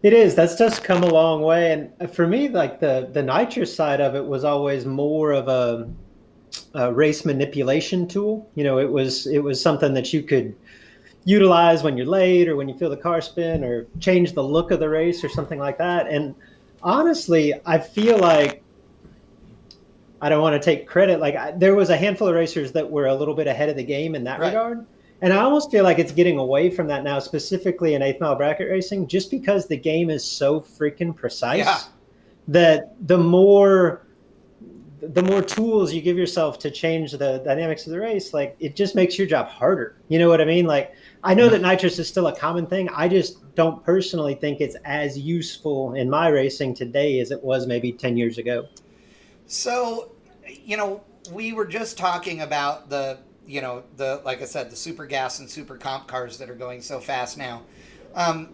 It is. That's just come a long way. And for me, like the nitrous side of it was always more of a race manipulation tool. It was something that you could utilize when you're late or when you feel the car spin or change the look of the race or something like that. And honestly, I feel like I don't want to take credit. Like there was a handful of racers that were a little bit ahead of the game in that regard. And I almost feel like it's getting away from that now, specifically in 8th mile bracket racing, just because the game is so freaking precise that the more tools you give yourself to change the dynamics of the race, like it just makes your job harder. You know what I mean? Like I know that nitrous is still a common thing. I just don't personally think it's as useful in my racing today as it was maybe 10 years ago. So, we were just talking about like I said, the Super Gas and Super Comp cars that are going so fast now. I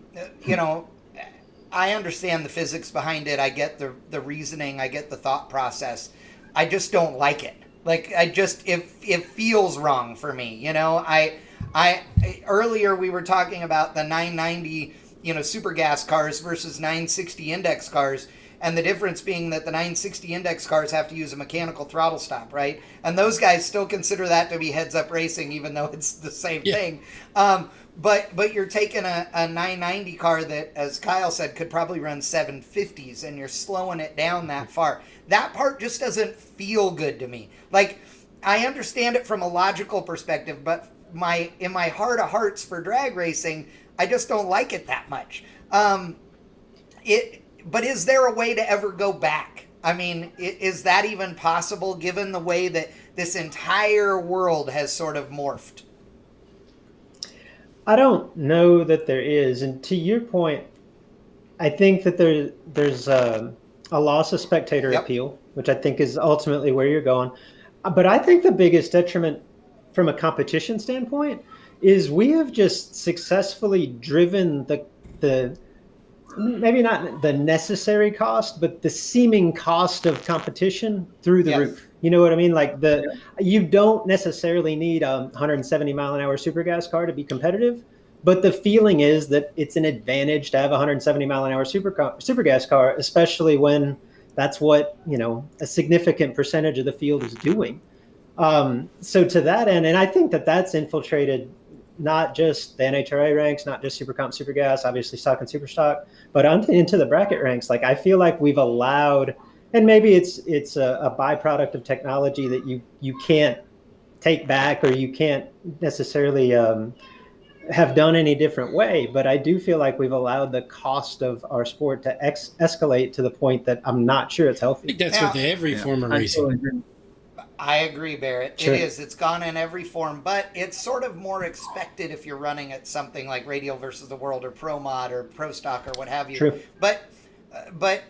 understand the physics behind it. I get the reasoning. I get the thought process. I just don't like it. Like it feels wrong for me. I earlier we were talking about the 990, Super Gas cars versus 960 index cars. And the difference being that the 960 index cars have to use a mechanical throttle stop, right? And those guys still consider that to be heads-up racing, even though it's the same thing. But you're taking a 990 car that, as Kyle said, could probably run 750s, and you're slowing it down that far. That part just doesn't feel good to me. Like, I understand it from a logical perspective, but in my heart of hearts for drag racing, I just don't like it that much. But is there a way to ever go back? I mean, is that even possible given the way that this entire world has sort of morphed? I don't know that there is. And to your point, I think that there's a loss of spectator appeal, which I think is ultimately where you're going. But I think the biggest detriment from a competition standpoint is we have just successfully driven the maybe not the necessary cost, but the seeming cost of competition through the roof. You know what I mean? Like you don't necessarily need a 170 mile an hour super gas car to be competitive, but the feeling is that it's an advantage to have a 170 mile an hour super gas car, especially when that's what, a significant percentage of the field is doing. So to that end, and I think that that's infiltrated not just the NHRA ranks, not just Super Comp, Super Gas, obviously stock and super stock, but into the bracket ranks. Like I feel like we've allowed, and maybe it's a byproduct of technology that you can't take back, or you can't necessarily have done any different way. But I do feel like we've allowed the cost of our sport to escalate to the point that I'm not sure it's healthy. I think that's with every form of racing. I agree, Barrett. Sure. It is. It's gone in every form, but it's sort of more expected if you're running at something like Radial versus the World or Pro Mod or Pro Stock or what have you. True. But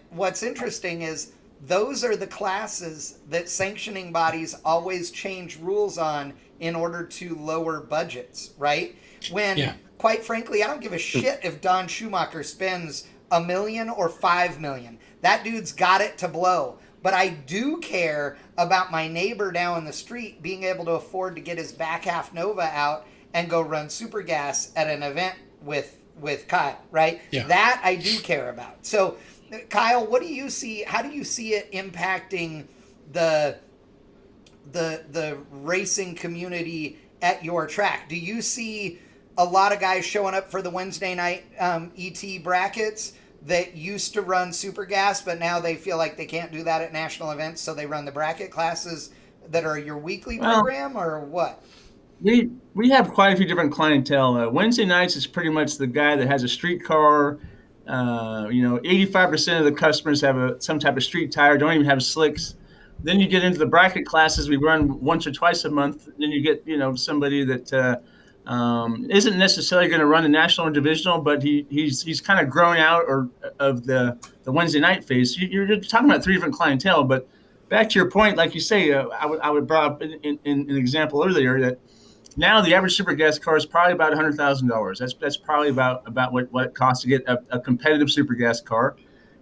what's interesting is those are the classes that sanctioning bodies always change rules on in order to lower budgets, right? When, quite frankly, I don't give a shit if Don Schumacher spends $1 million or $5 million. That dude's got it to blow. But I do care about my neighbor down the street being able to afford to get his back half Nova out and go run super gas at an event with Kyle, right? Yeah. That I do care about. So, Kyle, what do you see? How do you see it impacting the racing community at your track? Do you see a lot of guys showing up for the Wednesday night ET brackets that used to run super gas, but now they feel like they can't do that at national events, so they run the bracket classes that are your weekly program, or what? We have quite a few different clientele. Wednesday nights is pretty much the guy that has a street car. 85% of the customers have some type of street tire, don't even have slicks. Then you get into the bracket classes we run once or twice a month. Then you get, somebody that isn't necessarily going to run a national or divisional, but he's kind of grown out of the Wednesday night phase. You're talking about three different clientele, but back to your point, like you say, I would brought up in an example earlier that now the average super gas car is probably about $100,000. That's probably about what it costs to get a competitive super gas car.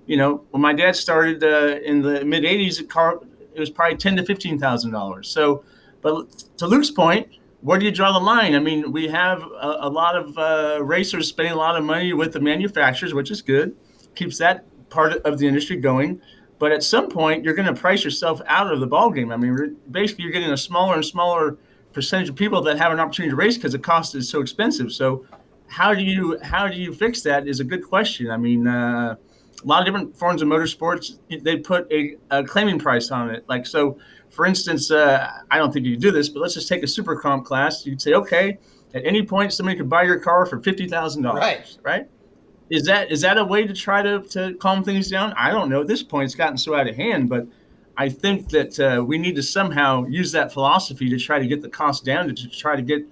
When my dad started in the mid '80s, it was probably $10,000 to $15,000. So, but to Luke's point, where do you draw the line? I mean, we have a lot of racers spending a lot of money with the manufacturers, which is good, keeps that part of the industry going. But at some point, you're going to price yourself out of the ballgame. I mean, basically, you're getting a smaller and smaller percentage of people that have an opportunity to race because the cost is so expensive. So how do you fix that is a good question. I mean, a lot of different forms of motorsports, they put a claiming price on it. Like, so for instance, I don't think you do this, but let's just take a super comp class. You'd say, okay, at any point, somebody could buy your car for $50,000, right? Is that a way to try to calm things down? I don't know. At this point, it's gotten so out of hand, but I think that we need to somehow use that philosophy to try to get the cost down, to try to get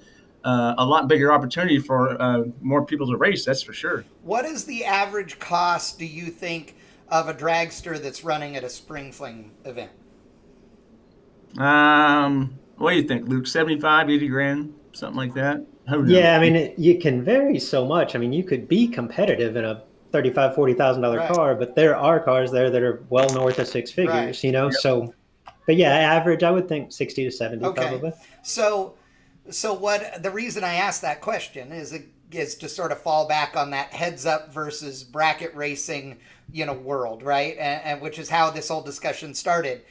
a lot bigger opportunity for more people to race. That's for sure. What is the average cost, do you think, of a dragster that's running at a spring fling event? What do you think, Luke? 75, 80 grand, something like that? Yeah, I mean, you can vary so much. I mean, you could be competitive in a $35,000, $40,000 car, but there are cars there that are well north of six figures, Yep. So, but yeah, average, I would think 60 to 70 probably. So what the reason I asked that question is to sort of fall back on that heads up versus bracket racing, world, right? And which is how this whole discussion started.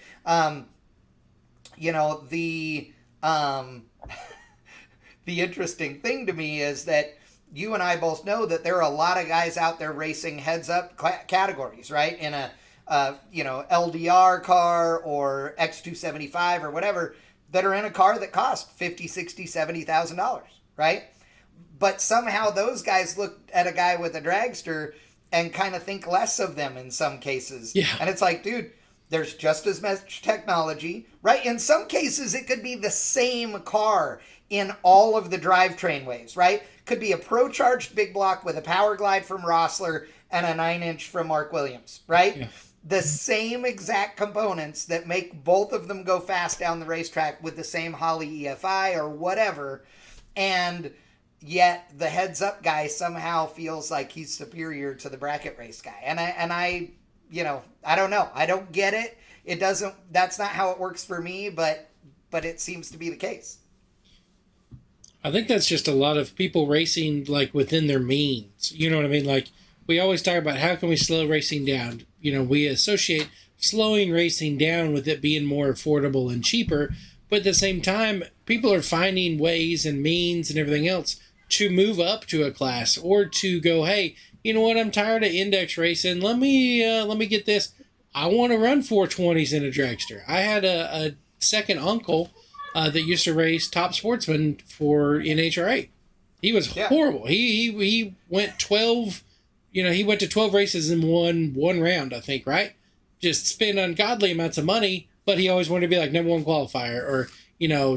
The interesting thing to me is that you and I both know that there are a lot of guys out there racing heads up categories, right? In a LDR car or X275 or whatever, that are in a car that cost $50, $60, $70,000, right? But somehow those guys look at a guy with a dragster and kind of think less of them in some cases. Yeah. And it's like, dude, there's just as much technology, right? In some cases, it could be the same car in all of the drivetrain ways, right? Could be a pro-charged big block with a power glide from Rossler and a 9-inch from Mark Williams, right? Yeah. The same exact components that make both of them go fast down the racetrack with the same Holley EFI or whatever. And yet the heads up guy somehow feels like he's superior to the bracket race guy. And I I don't know. I don't get it. That's not how it works for me, but it seems to be the case. I think that's just a lot of people racing like within their means. You know what I mean? Like we always talk about how can we slow racing down? We associate slowing racing down with it being more affordable and cheaper. But at the same time, people are finding ways and means and everything else to move up to a class or to go, hey, you know what? I'm tired of index racing. Let me get this. I want to run 420s in a dragster. I had a second uncle that used to race Top Sportsman for NHRA. He was horrible. He went 12. He went to 12 races and won one round, I think, right? Just spent ungodly amounts of money, but he always wanted to be like number one qualifier or,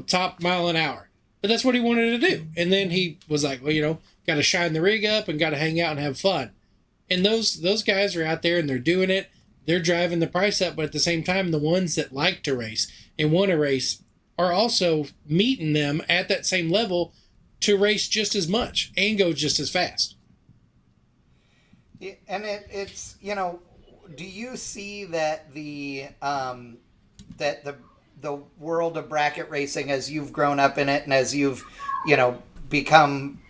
top mile an hour. But that's what he wanted to do. And then he was like, well, got to shine the rig up and got to hang out and have fun. And those guys are out there and they're doing it. They're driving the price up, but at the same time, the ones that like to race and want to race are also meeting them at that same level to race just as much and go just as fast. And it's do you see that the world of bracket racing, as you've grown up in it and as you've become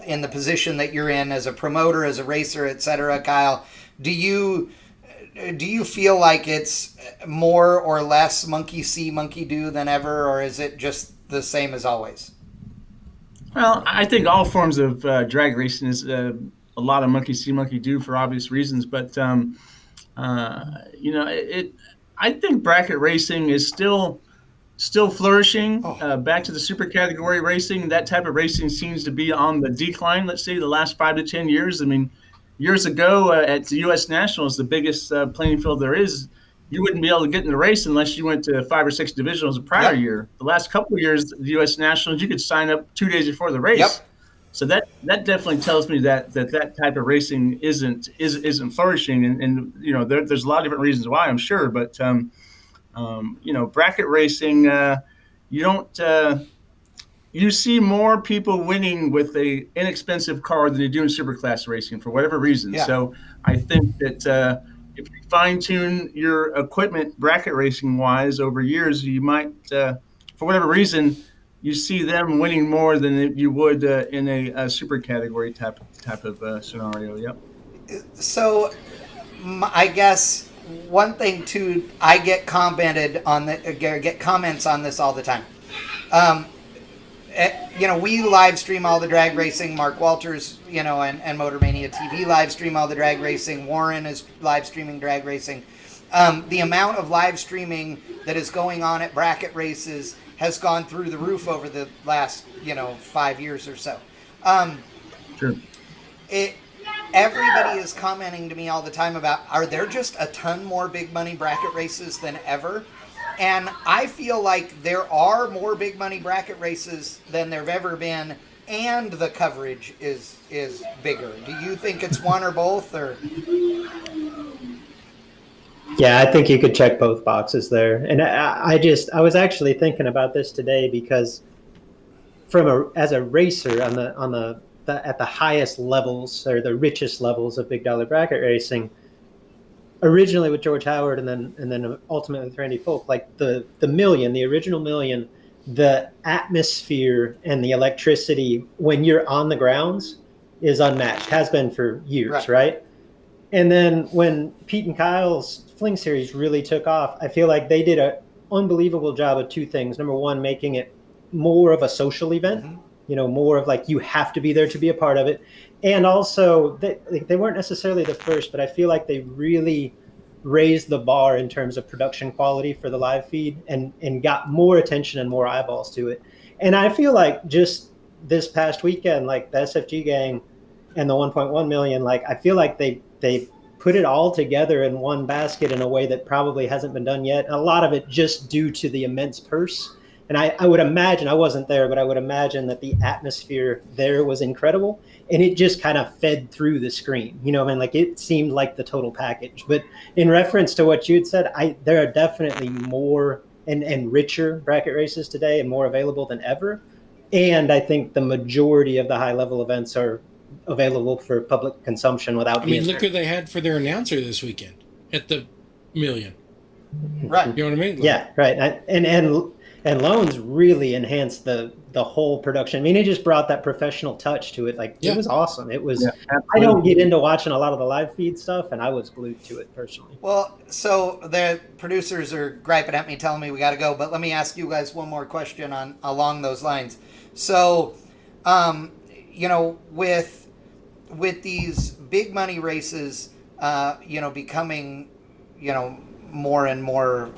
in the position that you're in as a promoter, as a racer, etc., Kyle, do you feel like it's more or less monkey see, monkey do than ever, or is it just the same as always? Well, I think all forms of drag racing is a lot of monkey see, monkey do for obvious reasons. But, I think bracket racing is still flourishing. Back to the super category racing, that type of racing seems to be on the decline, let's say, the last 5 to 10 years. I mean, years ago at the U.S. Nationals, the biggest playing field there is, you wouldn't be able to get in the race unless you went to 5 or 6 divisionals the prior year. The last couple of years, the U.S. Nationals, you could sign up 2 days before the race. Yep. So that definitely tells me that type of racing isn't flourishing, and there's a lot of different reasons why, I'm sure, but bracket racing, you see more people winning with a inexpensive car than you do in superclass racing for whatever reason. Yeah. So I think that if you fine tune your equipment bracket racing wise over years, you might, for whatever reason, you see them winning more than you would in a super category type of scenario. Yep. So, I guess one thing too, I get comments on this all the time. We live stream all the drag racing. Mark Walters, and Motor Mania TV live stream all the drag racing. Warren is live streaming drag racing. The amount of live streaming that is going on at bracket races has gone through the roof over the last, 5 years or so. Sure. Everybody is commenting to me all the time about, are there just a ton more big money bracket races than ever? And I feel like there are more big money bracket races than there have ever been, and the coverage is bigger. Do you think it's one or both, or? Yeah, I think you could check both boxes there. And I was actually thinking about this today because as a racer at the highest levels or the richest levels of big dollar bracket racing, originally with George Howard and then ultimately with Randy Folk, like the original million, the atmosphere and the electricity when you're on the grounds is unmatched, has been for years, right? And then when Pete and Kyle's Fling series really took off, I feel like they did an unbelievable job of two things. Number one, making it more of a social event, more of like you have to be there to be a part of it. And also, they weren't necessarily the first, but I feel like they really raised the bar in terms of production quality for the live feed and got more attention and more eyeballs to it. And I feel like just this past weekend, like the SFG gang and the 1.1 million, like I feel like they put it all together in one basket in a way that probably hasn't been done yet. A lot of it just due to the immense purse. And I would imagine, I wasn't there, but I would imagine that the atmosphere there was incredible. And it just kind of fed through the screen. You know what I mean? Like it seemed like the total package. But in reference to what you'd said, there are definitely more and richer bracket races today and more available than ever. And I think the majority of the high level events are available for public consumption without I mean, look who they had for their announcer this weekend at the million. Right. You know what I mean? Like, yeah, right. And Loans really enhanced the whole production. I mean, it just brought that professional touch to it. Like, Yeah. it was awesome. It was, I don't get into watching a lot of the live feed stuff, and I was glued to it personally. Well, so the producers are griping at me, telling me we got to go, but let me ask you guys one more question along those lines. So, you know, with these big money races, you know, becoming, you know, more and more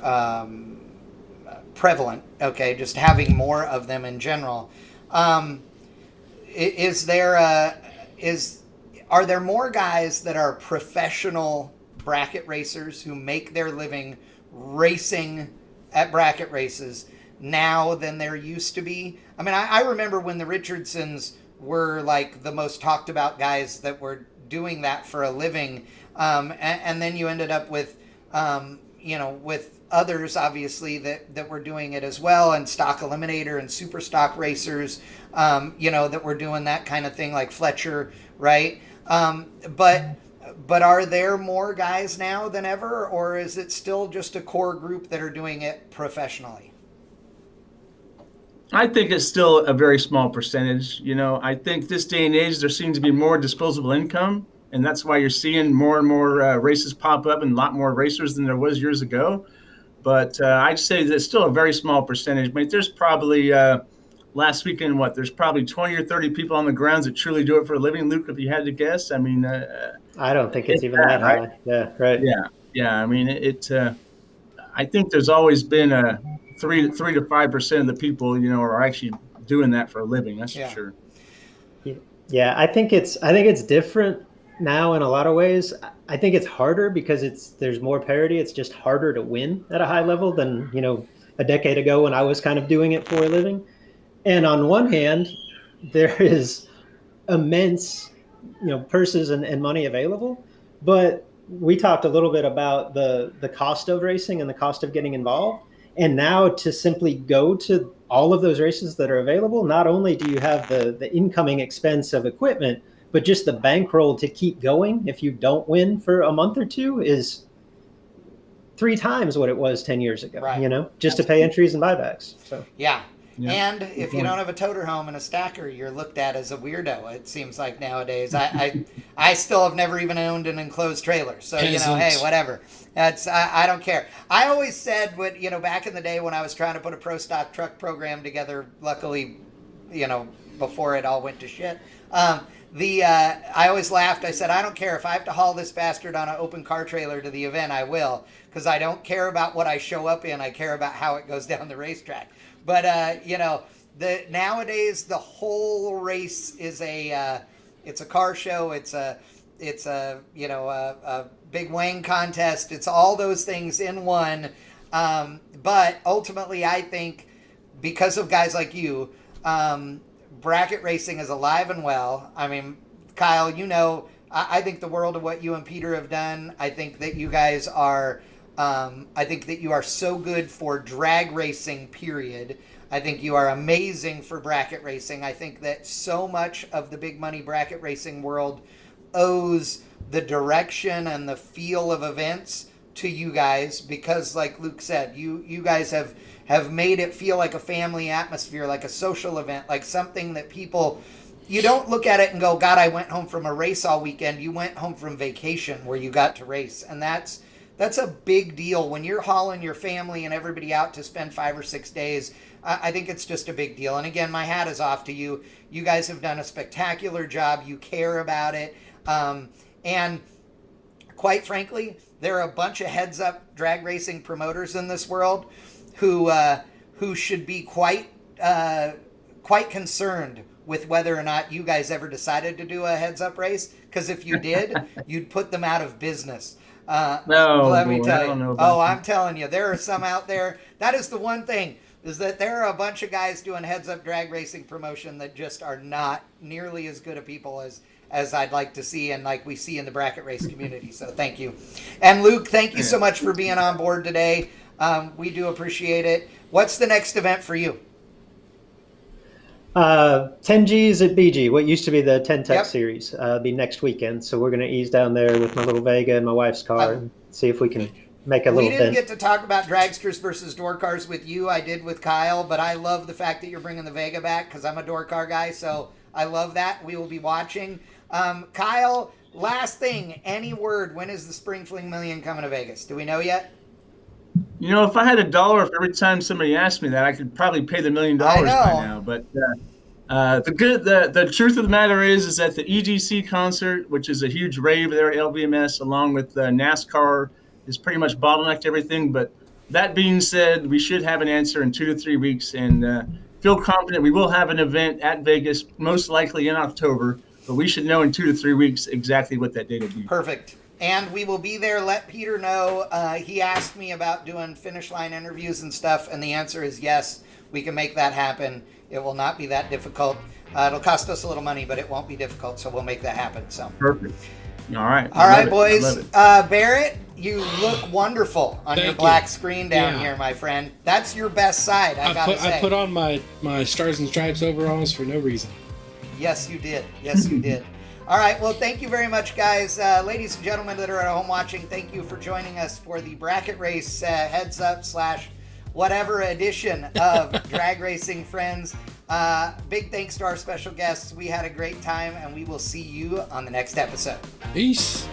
prevalent, okay, just having more of them in general, are there more guys that are professional bracket racers who make their living racing at bracket races now than there used to be? I mean, I remember when the Richardsons were like the most talked about guys that were doing that for a living, and then you ended up with you know, with others obviously that were doing it as well, and Stock Eliminator and Super Stock racers, you know, that were doing that kind of thing, like Fletcher, right? But are there more guys now than ever, or is it still just a core group that are doing it professionally? I think it's still a very small percentage. You know, I think this day and age, there seems to be more disposable income, and that's why you're seeing more and more races pop up and a lot more racers than there was years ago. But I'd say that it's still a very small percentage. But there's probably last weekend, there's probably 20 or 30 people on the grounds that truly do it for a living, Luke, if you had to guess. I mean, I don't think it's even that high. Right? Yeah, right. Yeah. I mean, I think there's always been a 3 to 5% of the people, you know, are actually doing that for a living. That's for sure. Yeah, I think it's different now in a lot of ways. I think it's harder because there's more parity. It's just harder to win at a high level than, you know, a decade ago when I was kind of doing it for a living. And on one hand, there is immense, you know, purses and money available, but we talked a little bit about the cost of racing and the cost of getting involved. And now to simply go to all of those races that are available, not only do you have the incoming expense of equipment, but just the bankroll to keep going if you don't win for a month or two is 3 times what it was 10 years ago, right. You know, just to pay entries and buybacks. So yeah. And if you don't have a toter home and a stacker, you're looked at as a weirdo, it seems like nowadays. I still have never even owned an enclosed trailer. So, you know, hey, whatever. I don't care. I always said, you know, back in the day when I was trying to put a pro stock truck program together, luckily, you know, before it all went to shit, I always laughed. I said, I don't care if I have to haul this bastard on an open car trailer to the event, I will, because I don't care about what I show up in. I care about how it goes down the racetrack. But you know, nowadays the whole race is it's a car show. It's a you know a big wang contest. It's all those things in one. But ultimately, I think because of guys like you, bracket racing is alive and well. I mean, Kyle, you know, I think the world of what you and Peter have done. I think that you guys are. I think that you are so good for drag racing, period. I think you are amazing for bracket racing. I think that so much of the big money bracket racing world owes the direction and the feel of events to you guys because, like Luke said, you guys have made it feel like a family atmosphere, like a social event, like something that people... You don't look at it and go, God, I went home from a race all weekend. You went home from vacation where you got to race. And that's a big deal. When you're hauling your family and everybody out to spend 5 or 6 days, I think it's just a big deal. And again, my hat is off to you. You guys have done a spectacular job. You care about it. And quite frankly, there are a bunch of heads up drag racing promoters in this world who should be quite concerned with whether or not you guys ever decided to do a heads up race, because if you did, you'd put them out of business. Let me tell you. I'm telling you, there are some out there. That is the one thing, is that there are a bunch of guys doing heads up drag racing promotion that just are not nearly as good of people as I'd like to see, and like we see in the bracket race community. So thank you. And Luke, thank you so much for being on board today. We do appreciate it. What's the next event for you? 10Gs at BG, what used to be the 10 Tech Yep. series, be next weekend. So we're going to ease down there with my little Vega and my wife's car and see if we can make a little We didn't dent. get to talk about dragsters versus door cars with you. I did with Kyle, but I love the fact that you're bringing the Vega back because I'm a door car guy, so I love that. We will be watching. Kyle, last thing, any word, when is the Spring Fling Million coming to Vegas? Do we know yet? You know, if I had $1 for every time somebody asked me that, I could probably pay the $1 million by now. But the truth of the matter is that the EGC concert, which is a huge rave there at LVMS, along with NASCAR, is pretty much bottlenecked everything. But that being said, we should have an answer in 2 to 3 weeks, and feel confident we will have an event at Vegas, most likely in October. But we should know in 2 to 3 weeks exactly what that date will be. Perfect. And we will be there. Let Peter know. He asked me about doing finish line interviews and stuff, and the answer is yes, we can make that happen. It will not be that difficult. It'll cost us a little money, but it won't be difficult, so we'll make that happen. So perfect. All right. All right, boys. Barrett, you look wonderful on your black screen down here, my friend. That's your best side, I gotta say. I put on my Stars and Stripes overalls for no reason. Yes, you did. Yes, you did. All right. Well, thank you very much, guys. Ladies and gentlemen that are at home watching, thank you for joining us for the bracket race heads up / whatever edition of Drag Racing Friends. Big thanks to our special guests. We had a great time, and we will see you on the next episode. Peace.